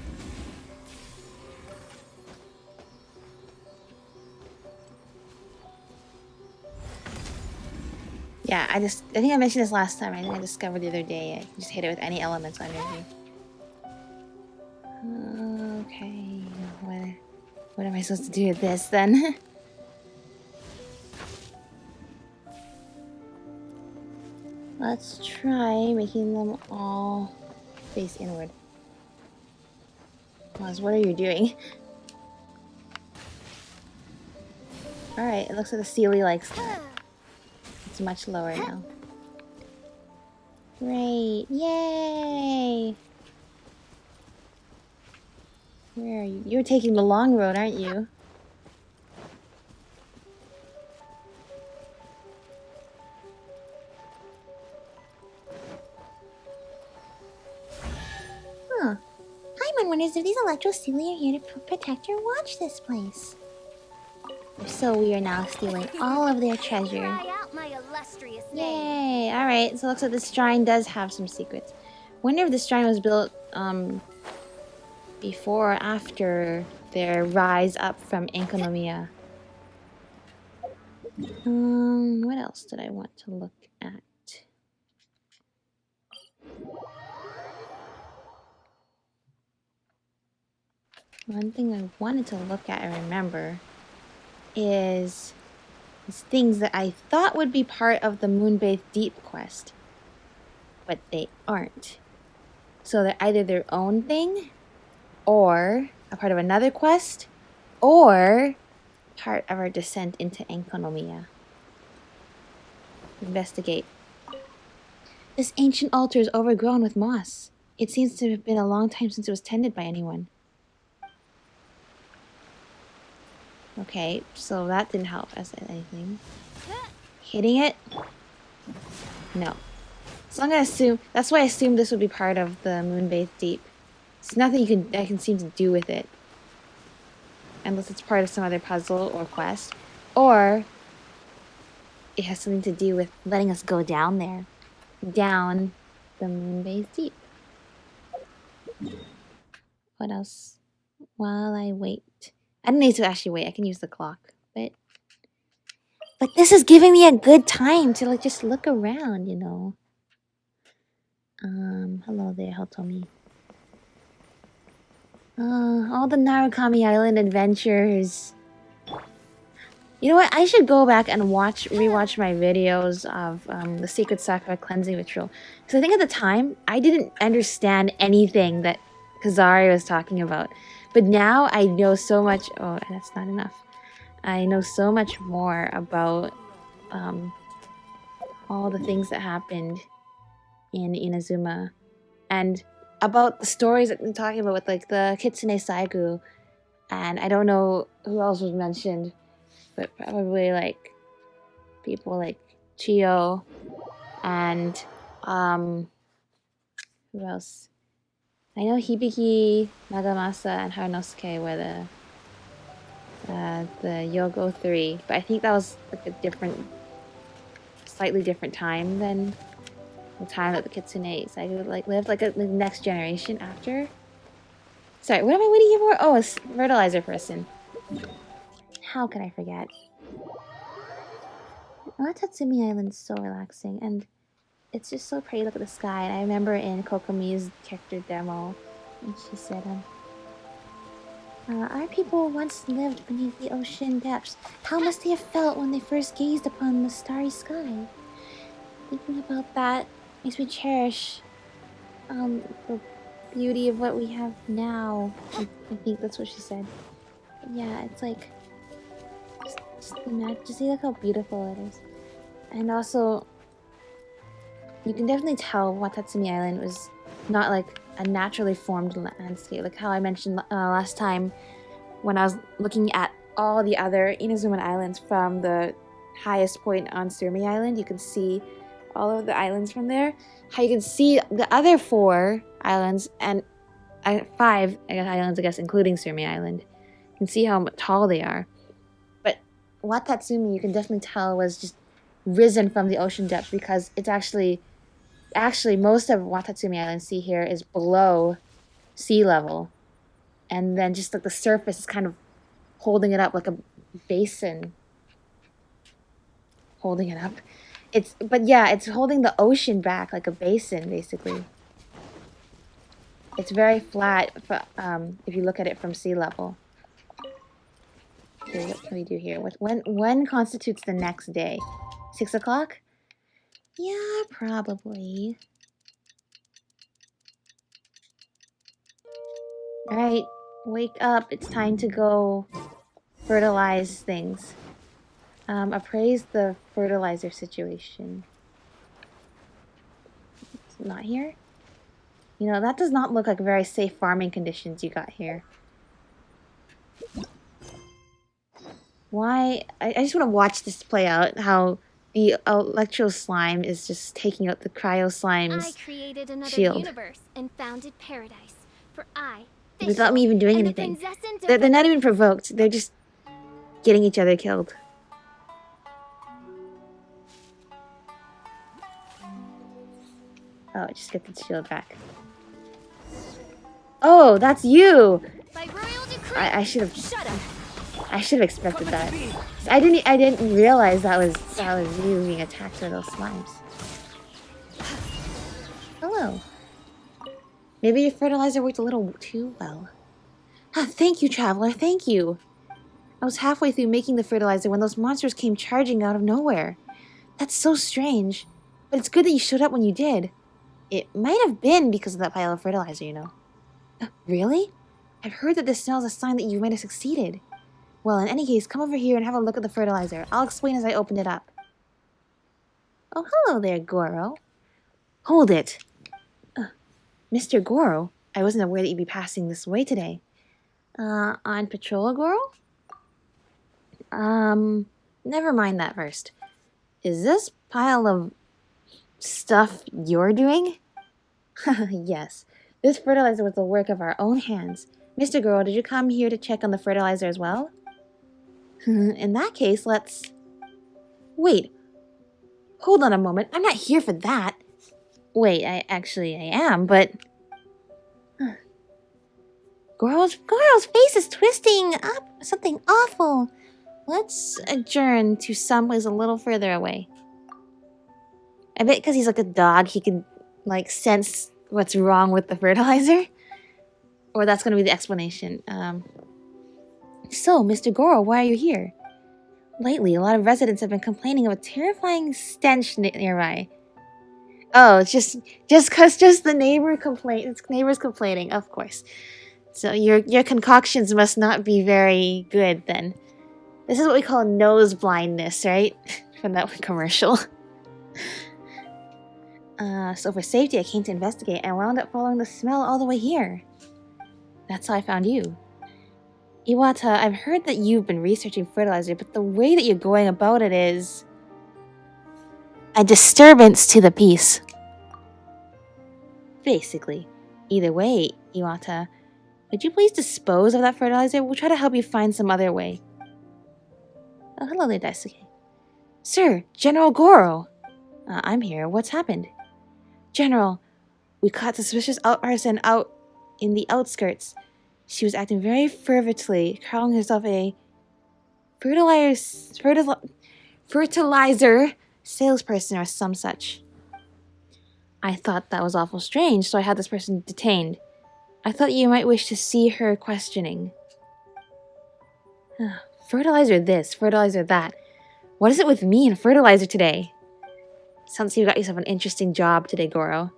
Yeah, I think I mentioned this last time. I think I discovered the other day. I can just hit it with any elemental energy. Okay, what am I supposed to do with this then? Let's try making them all face inward. Maz, what are you doing? Alright, it looks like the Sealy likes that. It's much lower now. Great, yay! Where are you? You're taking the long road, aren't you? Huh. Paimon wonders if these electrocelia are here to protect or watch this place. If so, we are now stealing all of their treasure. Cry out my illustrious name. Yay! Alright, so it looks like this shrine does have some secrets. Wonder if this shrine was built, before or after their rise up from Enkonomiya. What else did I want to look at? One thing I wanted to look at and remember is these things that I thought would be part of the Moonbathed Deep quest, but they aren't. So they're either their own thing, or a part of another quest, or part of our descent into Enkonomiya. Investigate. This ancient altar is overgrown with moss. It seems to have been a long time since it was tended by anyone. Okay, so that didn't help us at anything. Hitting it? No. So I'm gonna assume, that's why I assumed this would be part of the Moonbathed Deep. There's nothing I can seem to do with it. Unless it's part of some other puzzle or quest. Or it has something to do with letting us go down there. Down the Moonbathed Deep. What else? While I wait. I don't need to actually wait. I can use the clock. But But this is giving me a good time to like just look around, you know. Hello there, Hitomi. All the Narukami Island adventures. You know what? I should go back and rewatch my videos of the Secret Sakura cleansing ritual. Because I think at the time, I didn't understand anything that Kazari was talking about. But now I know so much... Oh, that's not enough. I know so much more about all the things that happened in Inazuma. And about the stories that we're talking about with like the Kitsune Saigu. And I don't know who else was mentioned. But probably like people like Chiyo and who else? I know Hibiki, Nagamasa, and Harunosuke were the Yogo 3, but I think that was like a slightly different time than the time that the Kitsune Saigu like lived, like the next generation after. Sorry, what am I waiting here for? Oh, a fertilizer person. How could I forget? Watatsumi Island's so relaxing, and it's just so pretty. Look at the sky. And I remember in Kokomi's character demo, and she said, our people once lived beneath the ocean depths. How must they have felt when they first gazed upon the starry sky? Thinking about that makes me cherish the beauty of what we have now. I think that's what she said. Yeah, it's like... Just imagine, just see like how beautiful it is. And also, you can definitely tell Watatsumi Island was not like a naturally formed landscape. Like how I mentioned last time when I was looking at all the other Inazuma islands from the highest point on Surmi Island. You can see all of the islands from there. How you can see the other 4 islands and 5 islands, I guess, including Surmi Island. You can see how tall they are. Watatsumi, you can definitely tell, was just risen from the ocean depths because it's actually most of Watatsumi Island sea here is below sea level, and then just like the surface is kind of holding it up like a basin. Holding it up, it's holding the ocean back like a basin basically. It's very flat if you look at it from sea level. Okay, what can we do here? When constitutes the next day? 6 o'clock? Yeah, probably. Alright, wake up. It's time to go fertilize things. Appraise the fertilizer situation. It's not here? You know, that does not look like very safe farming conditions you got here. Why? I just want to watch this play out, how the electro slime is just taking out the cryo slime's I created another shield. universe and founded paradise. For I, Without me even doing and anything. the princess They're not even provoked. They're just getting each other killed. Oh, just get the shield back. Oh, that's you! By royal decree. I should have. Shut up. I should have expected that. I didn't realize that was you being attacked by those slimes. Hello. Maybe your fertilizer worked a little too well. Ah, thank you, traveler. Thank you. I was halfway through making the fertilizer when those monsters came charging out of nowhere. That's so strange. But it's good that you showed up when you did. It might have been because of that pile of fertilizer, you know. Really? I've heard that this smells a sign that you might have succeeded. Well, in any case, come over here and have a look at the fertilizer. I'll explain as I open it up. Oh, hello there, Goro. Hold it. Mr. Goro, I wasn't aware that you'd be passing this way today. On patrol, Goro? Never mind that first. Is this pile of stuff you're doing? Yes. This fertilizer was the work of our own hands. Mr. Goro, did you come here to check on the fertilizer as well? In that case, let's... Wait. Hold on a moment. I'm not here for that. Wait, I am, but... Goro's face is twisting up. Something awful. Let's adjourn to someplace a little further away. I bet because he's like a dog, he can, like, sense what's wrong with the fertilizer. Or that's going to be the explanation. So, Mr. Goro, why are you here? Lately, a lot of residents have been complaining of a terrifying stench nearby. Oh, it's just the neighbors complaining, of course. So your concoctions must not be very good then. This is what we call nose blindness, right? From that commercial. So for safety, I came to investigate and wound up following the smell all the way here. That's how I found you. Iwata, I've heard that you've been researching fertilizer, but the way that you're going about it is a disturbance to the peace. Basically. Either way, Iwata, would you please dispose of that fertilizer? We'll try to help you find some other way. Oh, hello there, Daisuke. Sir, General Goro! I'm here. What's happened? General, we caught a suspicious person out in the outskirts. She was acting very fervently, calling herself a fertilizer salesperson or some such. I thought that was awful strange, so I had this person detained. I thought you might wish to see her questioning. Fertilizer this, fertilizer that. What is it with me and fertilizer today? Sounds like you got yourself an interesting job today, Goro.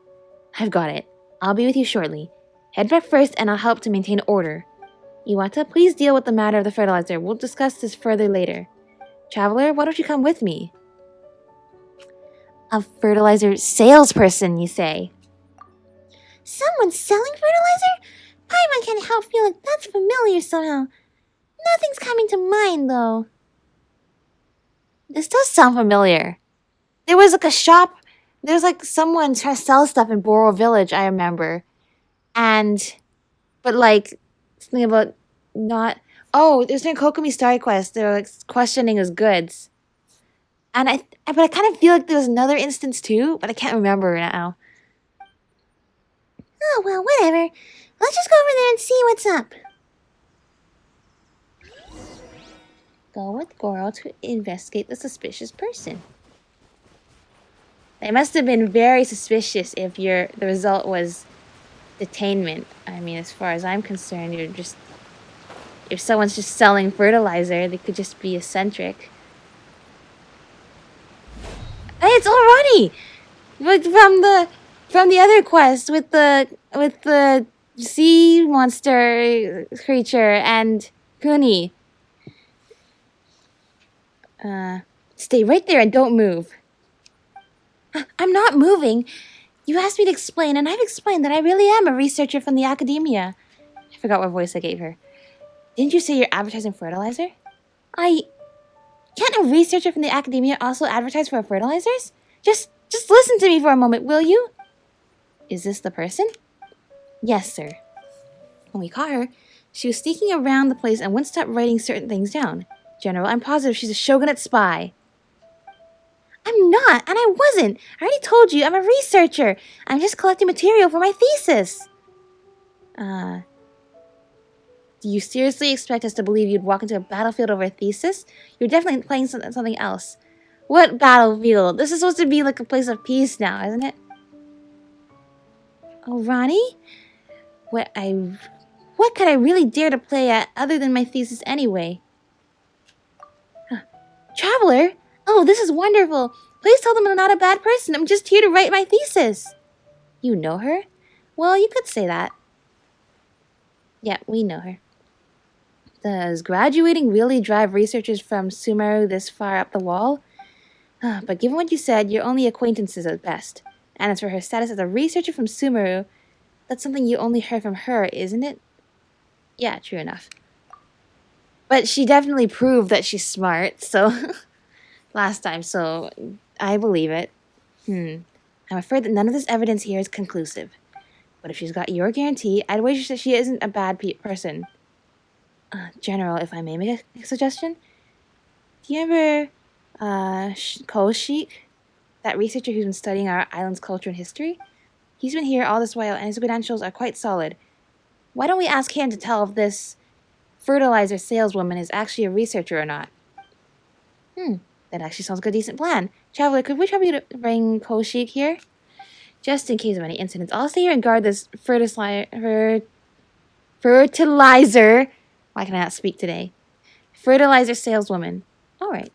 I've got it. I'll be with you shortly. Head back first and I'll help to maintain order. Iwata, please deal with the matter of the fertilizer. We'll discuss this further later. Traveler, why don't you come with me? A fertilizer salesperson, you say? Someone selling fertilizer? Paimon can't help feel like that's familiar somehow. Nothing's coming to mind, though. This does sound familiar. There was like a shop. There's like someone trying to sell stuff in Boro Village, I remember. But like, something about not... Oh, there's no Kokomi Star Quest. They're like questioning his goods. But I kind of feel like there was another instance too, but I can't remember now. Oh, well, whatever. Let's just go over there and see what's up. Go with Goro to investigate the suspicious person. It must have been very suspicious if the result was detainment. I mean, as far as I'm concerned, if someone's just selling fertilizer, they could just be eccentric. Hey, it's Alrani! From the other quest with the sea monster creature and Kuni. Stay right there and don't move. I'm not moving. You asked me to explain, and I've explained that I really am a researcher from the academia. I forgot what voice I gave her. Didn't you say you're advertising fertilizer? Can't a researcher from the academia also advertise for fertilizers? Just listen to me for a moment, will you? Is this the person? Yes, sir. When we caught her, she was sneaking around the place and wouldn't stop writing certain things down. General, I'm positive she's a shogunate spy. I'm not, and I wasn't. I already told you, I'm a researcher. I'm just collecting material for my thesis. Do you seriously expect us to believe you'd walk into a battlefield over a thesis? You're definitely playing something else. What battlefield? This is supposed to be like a place of peace now, isn't it? Oh, Ronnie? What could I really dare to play at other than my thesis anyway? Traveler? Oh, this is wonderful. Please tell them I'm not a bad person. I'm just here to write my thesis. You know her? Well, you could say that. Yeah, we know her. Does graduating really drive researchers from Sumeru this far up the wall? But given what you said, you're only acquaintances at best. And as for her status as a researcher from Sumeru, that's something you only heard from her, isn't it? Yeah, true enough. But she definitely proved that she's smart, so... last time, so I believe it. I'm afraid that none of this evidence here is conclusive. But if she's got your guarantee, I'd wager that she isn't a bad person. General, if I may make a suggestion? Do you remember, Koshik? That researcher who's been studying our island's culture and history? He's been here all this while, and his credentials are quite solid. Why don't we ask him to tell if this fertilizer saleswoman is actually a researcher or not? That actually sounds like a decent plan. Traveler, could we trouble you to bring Koshik here? Just in case of any incidents. I'll stay here and guard this fertilizer. Why can I not speak today? Fertilizer saleswoman. Alright.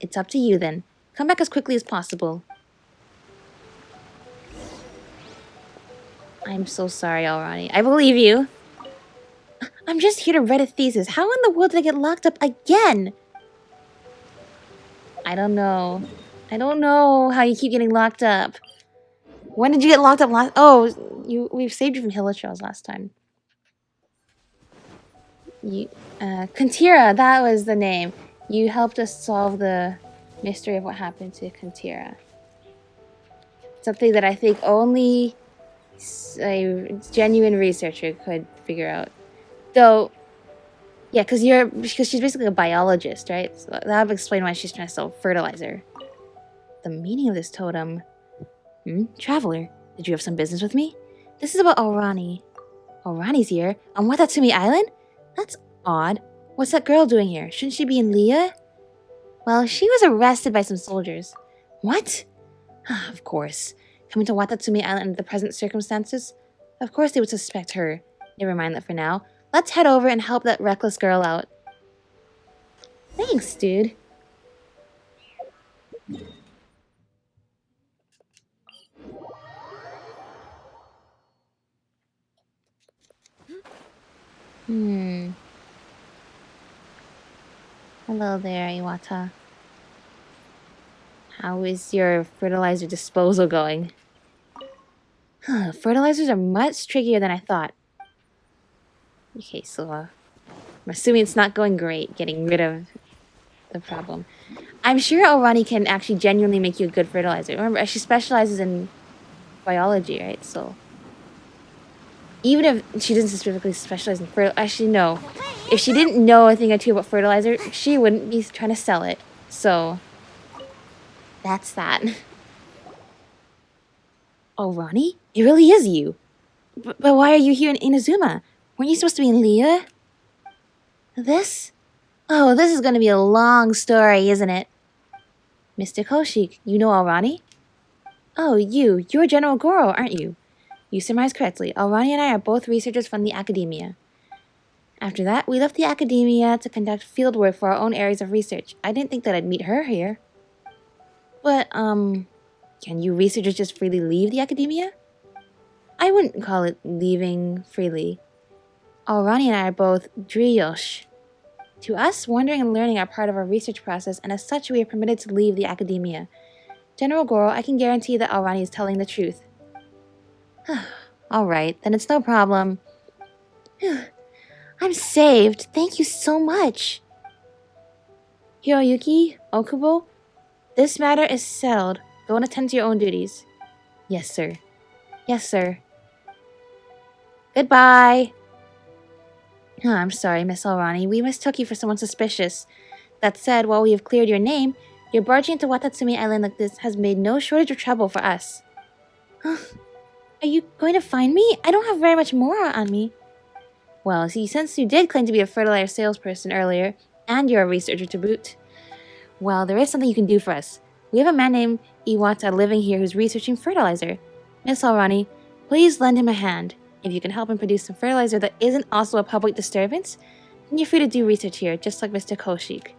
It's up to you then. Come back as quickly as possible. I'm so sorry, Alrani. I believe you. I'm just here to write a thesis. How in the world did I get locked up again? I don't know. I don't know how you keep getting locked up. When did you get locked up last? Oh, we've saved you from Hilichurls last time. Kantira, that was the name. You helped us solve the mystery of what happened to Kantira. Something that I think only a genuine researcher could figure out. Though, yeah, because she's basically a biologist, right? So that would explain why she's trying to sell fertilizer. The meaning of this totem. Traveler, did you have some business with me? This is about Alrani. Alrani's here? On Watatsumi Island? That's odd. What's that girl doing here? Shouldn't she be in Leah? Well, she was arrested by some soldiers. What? Of course. Coming to Watatsumi Island under the present circumstances? Of course they would suspect her. Never mind that for now. Let's head over and help that reckless girl out. Thanks, dude. Hello there, Iwata. How is your fertilizer disposal going? Fertilizers are much trickier than I thought. Okay, so I'm assuming it's not going great getting rid of the problem. I'm sure Alrani can actually genuinely make you a good fertilizer. Remember, she specializes in biology, right? So even if she doesn't specifically specialize in fertilizer, actually no. If she didn't know a thing or two about fertilizer, she wouldn't be trying to sell it. So that's that. Alrani? It really is you. But why are you here in Inazuma? Weren't you supposed to be in Leah? This? Oh, this is going to be a long story, isn't it? Mr. Koshik, you know Alrani? Oh, you're General Goro, aren't you? You surmised correctly. Alrani and I are both researchers from the academia. After that, we left the academia to conduct fieldwork for our own areas of research. I didn't think that I'd meet her here. But, can you researchers just freely leave the academia? I wouldn't call it leaving freely. Alrani and I are both Driosh. To us, wandering and learning are part of our research process, and as such, we are permitted to leave the academia. General Goro, I can guarantee that Alrani is telling the truth. Alright, then it's no problem. I'm saved. Thank you so much. Hiroyuki, Okubo, this matter is settled. Go and attend to your own duties. Yes, sir. Yes, sir. Goodbye. I'm sorry, Miss Alrani. We mistook you for someone suspicious. That said, while we have cleared your name, your barging into Watatsumi Island like this has made no shortage of trouble for us. Are you going to find me? I don't have very much more on me. Well, see, since you did claim to be a fertilizer salesperson earlier, and you're a researcher to boot, well, there is something you can do for us. We have a man named Iwata living here who's researching fertilizer. Miss Alrani, please lend him a hand. If you can help him produce some fertilizer that isn't also a public disturbance, then you're free to do research here, just like Mr. Koshik.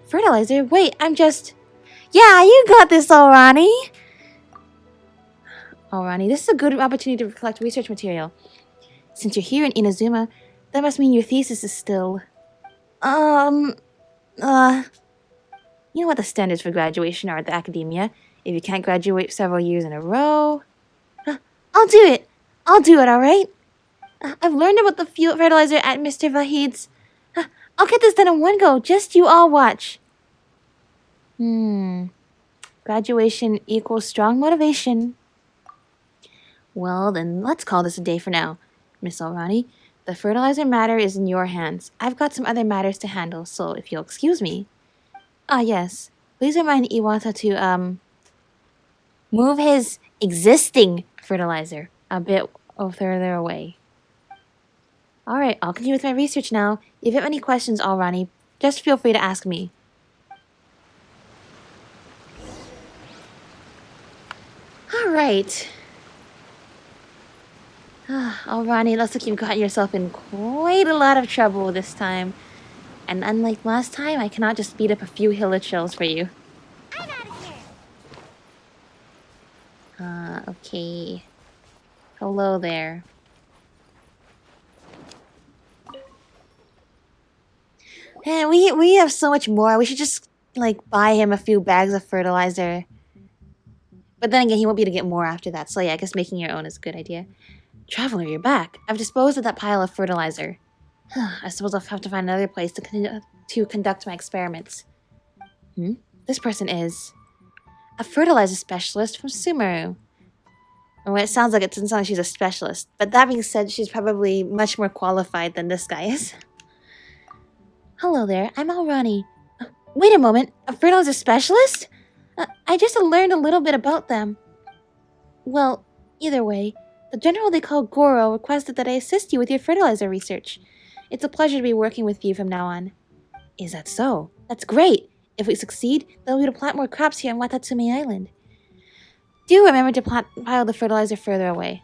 Fertilizer? Wait, I'm just... Yeah, you got this, Alrani! Alrani, this is a good opportunity to collect research material. Since you're here in Inazuma, that must mean your thesis is still... You know what the standards for graduation are at the academia. If you can't graduate several years in a row... I'll do it! I'll do it, alright? I've learned about the fuel fertilizer at Mr. Vahid's. I'll get this done in one go, just you all watch. Graduation equals strong motivation. Well, then let's call this a day for now. Miss Alrani, the fertilizer matter is in your hands. I've got some other matters to handle, so if you'll excuse me. Yes. Please remind Iwata to, move his existing fertilizer a bit further away. Alright, I'll continue with my research now. If you have any questions, Alrani, just feel free to ask me. Alright. Alrani, looks like you've gotten yourself in quite a lot of trouble this time. And unlike last time, I cannot just beat up a few hillachills for you. I'm out of here. Okay. Hello there. Man, we have so much more. We should just, like, buy him a few bags of fertilizer. But then again, he won't be able to get more after that. So yeah, I guess making your own is a good idea. Traveler, you're back. I've disposed of that pile of fertilizer. I suppose I'll have to find another place to conduct my experiments. This person is a fertilizer specialist from Sumeru. Well, it sounds like it doesn't sound like she's a specialist. But that being said, she's probably much more qualified than this guy is. Hello there, I'm Alrani. Wait a moment, a fertilizer specialist? I just learned a little bit about them. Well, either way, the general they call Goro requested that I assist you with your fertilizer research. It's a pleasure to be working with you from now on. Is that so? That's great! If we succeed, then we'll be able to plant more crops here on Watatsumi Island. Do remember to pile the fertilizer further away.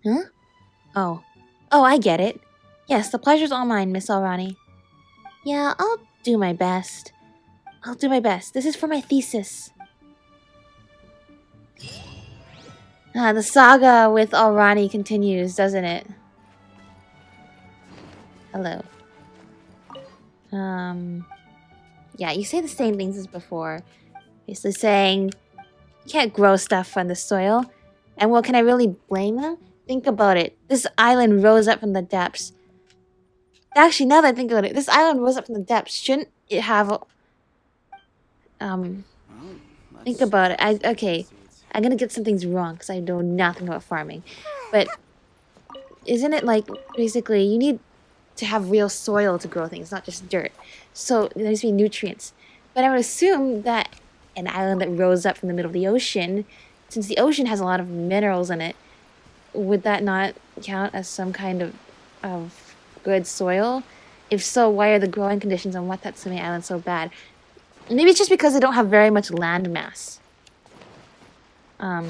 Huh? Oh, I get it. Yes, the pleasure's all mine, Miss Alrani. Yeah, I'll do my best. This is for my thesis. The saga with Alrani continues, doesn't it? Hello. Yeah, you say the same things as before. Basically saying, you can't grow stuff from the soil. And well, can I really blame them? Think about it. This island rose up from the depths. Actually, now that I think about it, this island rose up from the depths. Shouldn't it have... Think about it. Okay, I'm gonna get some things wrong because I know nothing about farming. But isn't it like, basically, you need to have real soil to grow things, not just dirt. So there needs to be nutrients. But I would assume that an island that rose up from the middle of the ocean, since the ocean has a lot of minerals in it, would that not count as some kind of good soil? If so, why are the growing conditions on Watatsumi Island so bad? Maybe it's just because they don't have very much land mass. But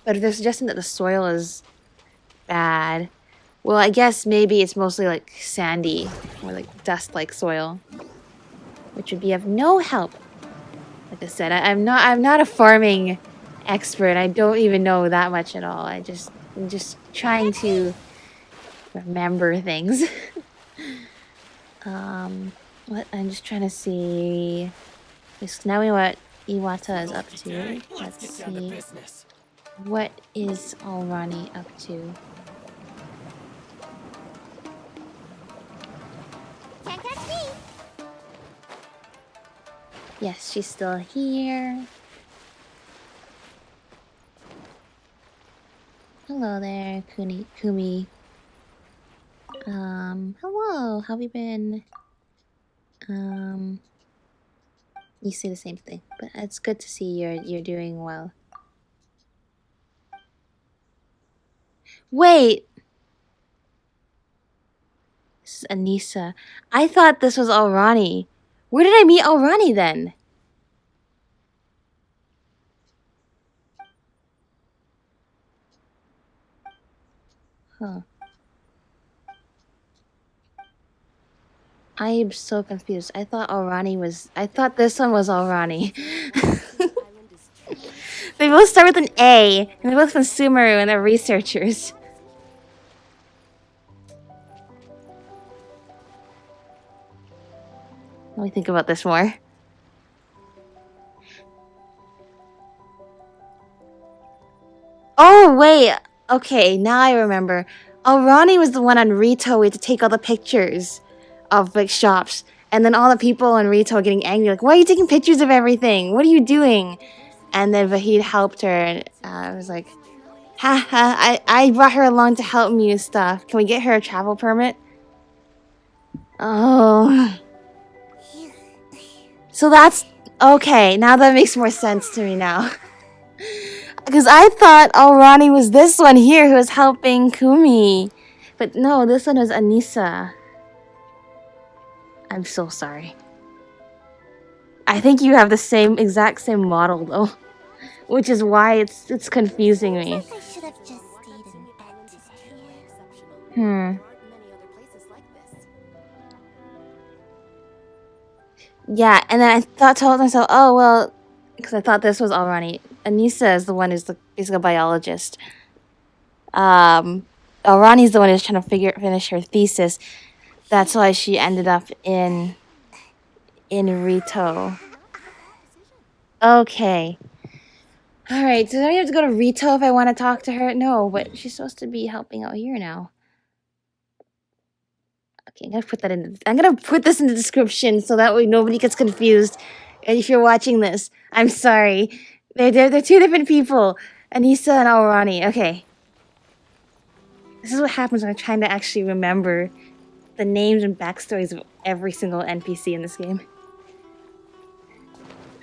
if they're suggesting that the soil is bad, well, I guess maybe it's mostly like sandy or like dust-like soil, which would be of no help. Like I said, I'm not a farming expert. I don't even know that much at all. I'm just trying to remember things. What I'm just trying to see. So now we know what Iwata is up to. Let's see. What is Alrani up to? Can't catch me. Yes, she's still here. Hello there, Kumi. Hello, how have you been? You say the same thing, but it's good to see you're doing well. Wait! This is Anisa. I thought this was Alrani. Where did I meet Alrani then? Huh. I am so confused. I thought this one was Alrani. They both start with an A, and they're both from Sumeru, and they're researchers. Let me think about this more. Oh, wait. Okay, now I remember. Alrani was the one on Rito we had to take all the pictures of like shops. And then all the people in Rito getting angry, like, why are you taking pictures of everything? What are you doing? And then Vahid helped her, and I was like, ha, I brought her along to help me and stuff. Can we get her a travel permit? Oh. So that's... Okay, now that makes more sense to me now. Because I thought Alrani was this one here who was helping Kumi. But no, this one was Anisa. I'm so sorry. I think you have the exact same model though, which is why it's confusing me. I should have just stayed in bed today. Hmm. Yeah, and then told myself, oh well, because I thought this was Alrani. Anisa is the one who's basically a biologist. Alrani's the one who's trying to finish her thesis. That's why she ended up in Rito. Okay. Alright, so do I have to go to Rito if I want to talk to her? No, but she's supposed to be helping out here now. Okay, I'm gonna put this in the description so that way nobody gets confused. And if you're watching this, I'm sorry. They're two different people. Anisa and Alrani. Okay. This is what happens when I'm trying to actually remember the names and backstories of every single NPC in this game.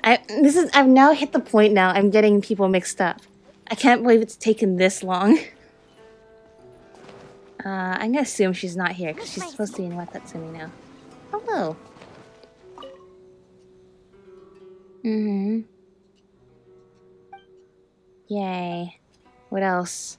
I've now hit the point now I'm getting people mixed up. I can't believe it's taken this long. I'm gonna assume she's not here because she's supposed to be in Watatsumi now. Hello. Yay. What else?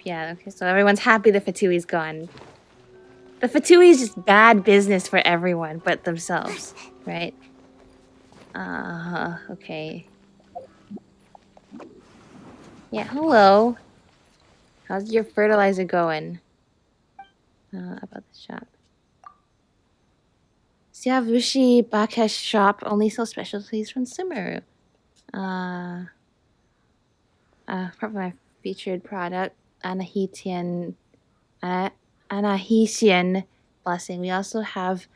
Yeah, okay, so everyone's happy the Fatui's gone. The Fatui is just bad business for everyone but themselves, right? Okay. Yeah, hello. How's your fertilizer going? About the shop. Siavushi Bakesh shop only sells specialties from Sumeru. Probably my featured product, Anahitian blessing. We also have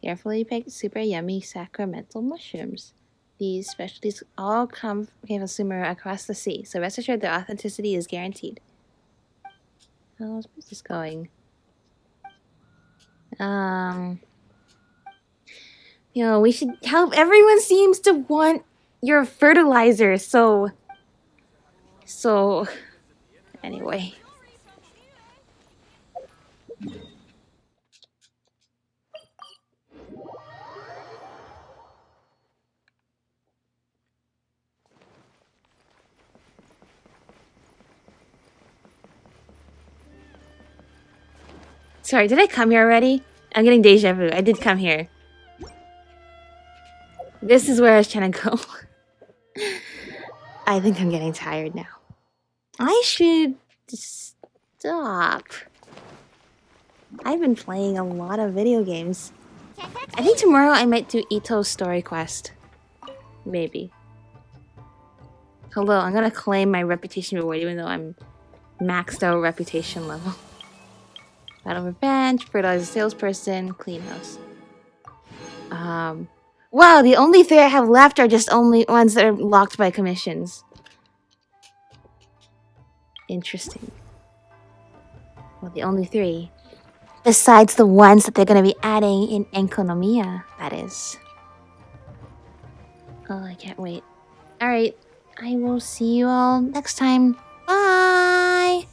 carefully picked super yummy sacramental mushrooms. These specialties all came from Sumeru across the sea, so rest assured their authenticity is guaranteed. How's business going? You know, we should help. Everyone seems to want your fertilizer, so anyway. Sorry, did I come here already? I'm getting deja vu. I did come here. This is where I was trying to go. I think I'm getting tired now. I should stop. I've been playing a lot of video games. I think tomorrow I might do Ito's story quest. Maybe. Although I'm gonna claim my reputation reward even though I'm maxed out reputation level. Battle Revenge, Fertilizer Salesperson, Clean House. Wow, the only 3 I have left are just only ones that are locked by commissions. Interesting. Well, the only 3. Besides the ones that they're going to be adding in Enkonomiya, that is. Oh, I can't wait. Alright, I will see you all next time. Bye!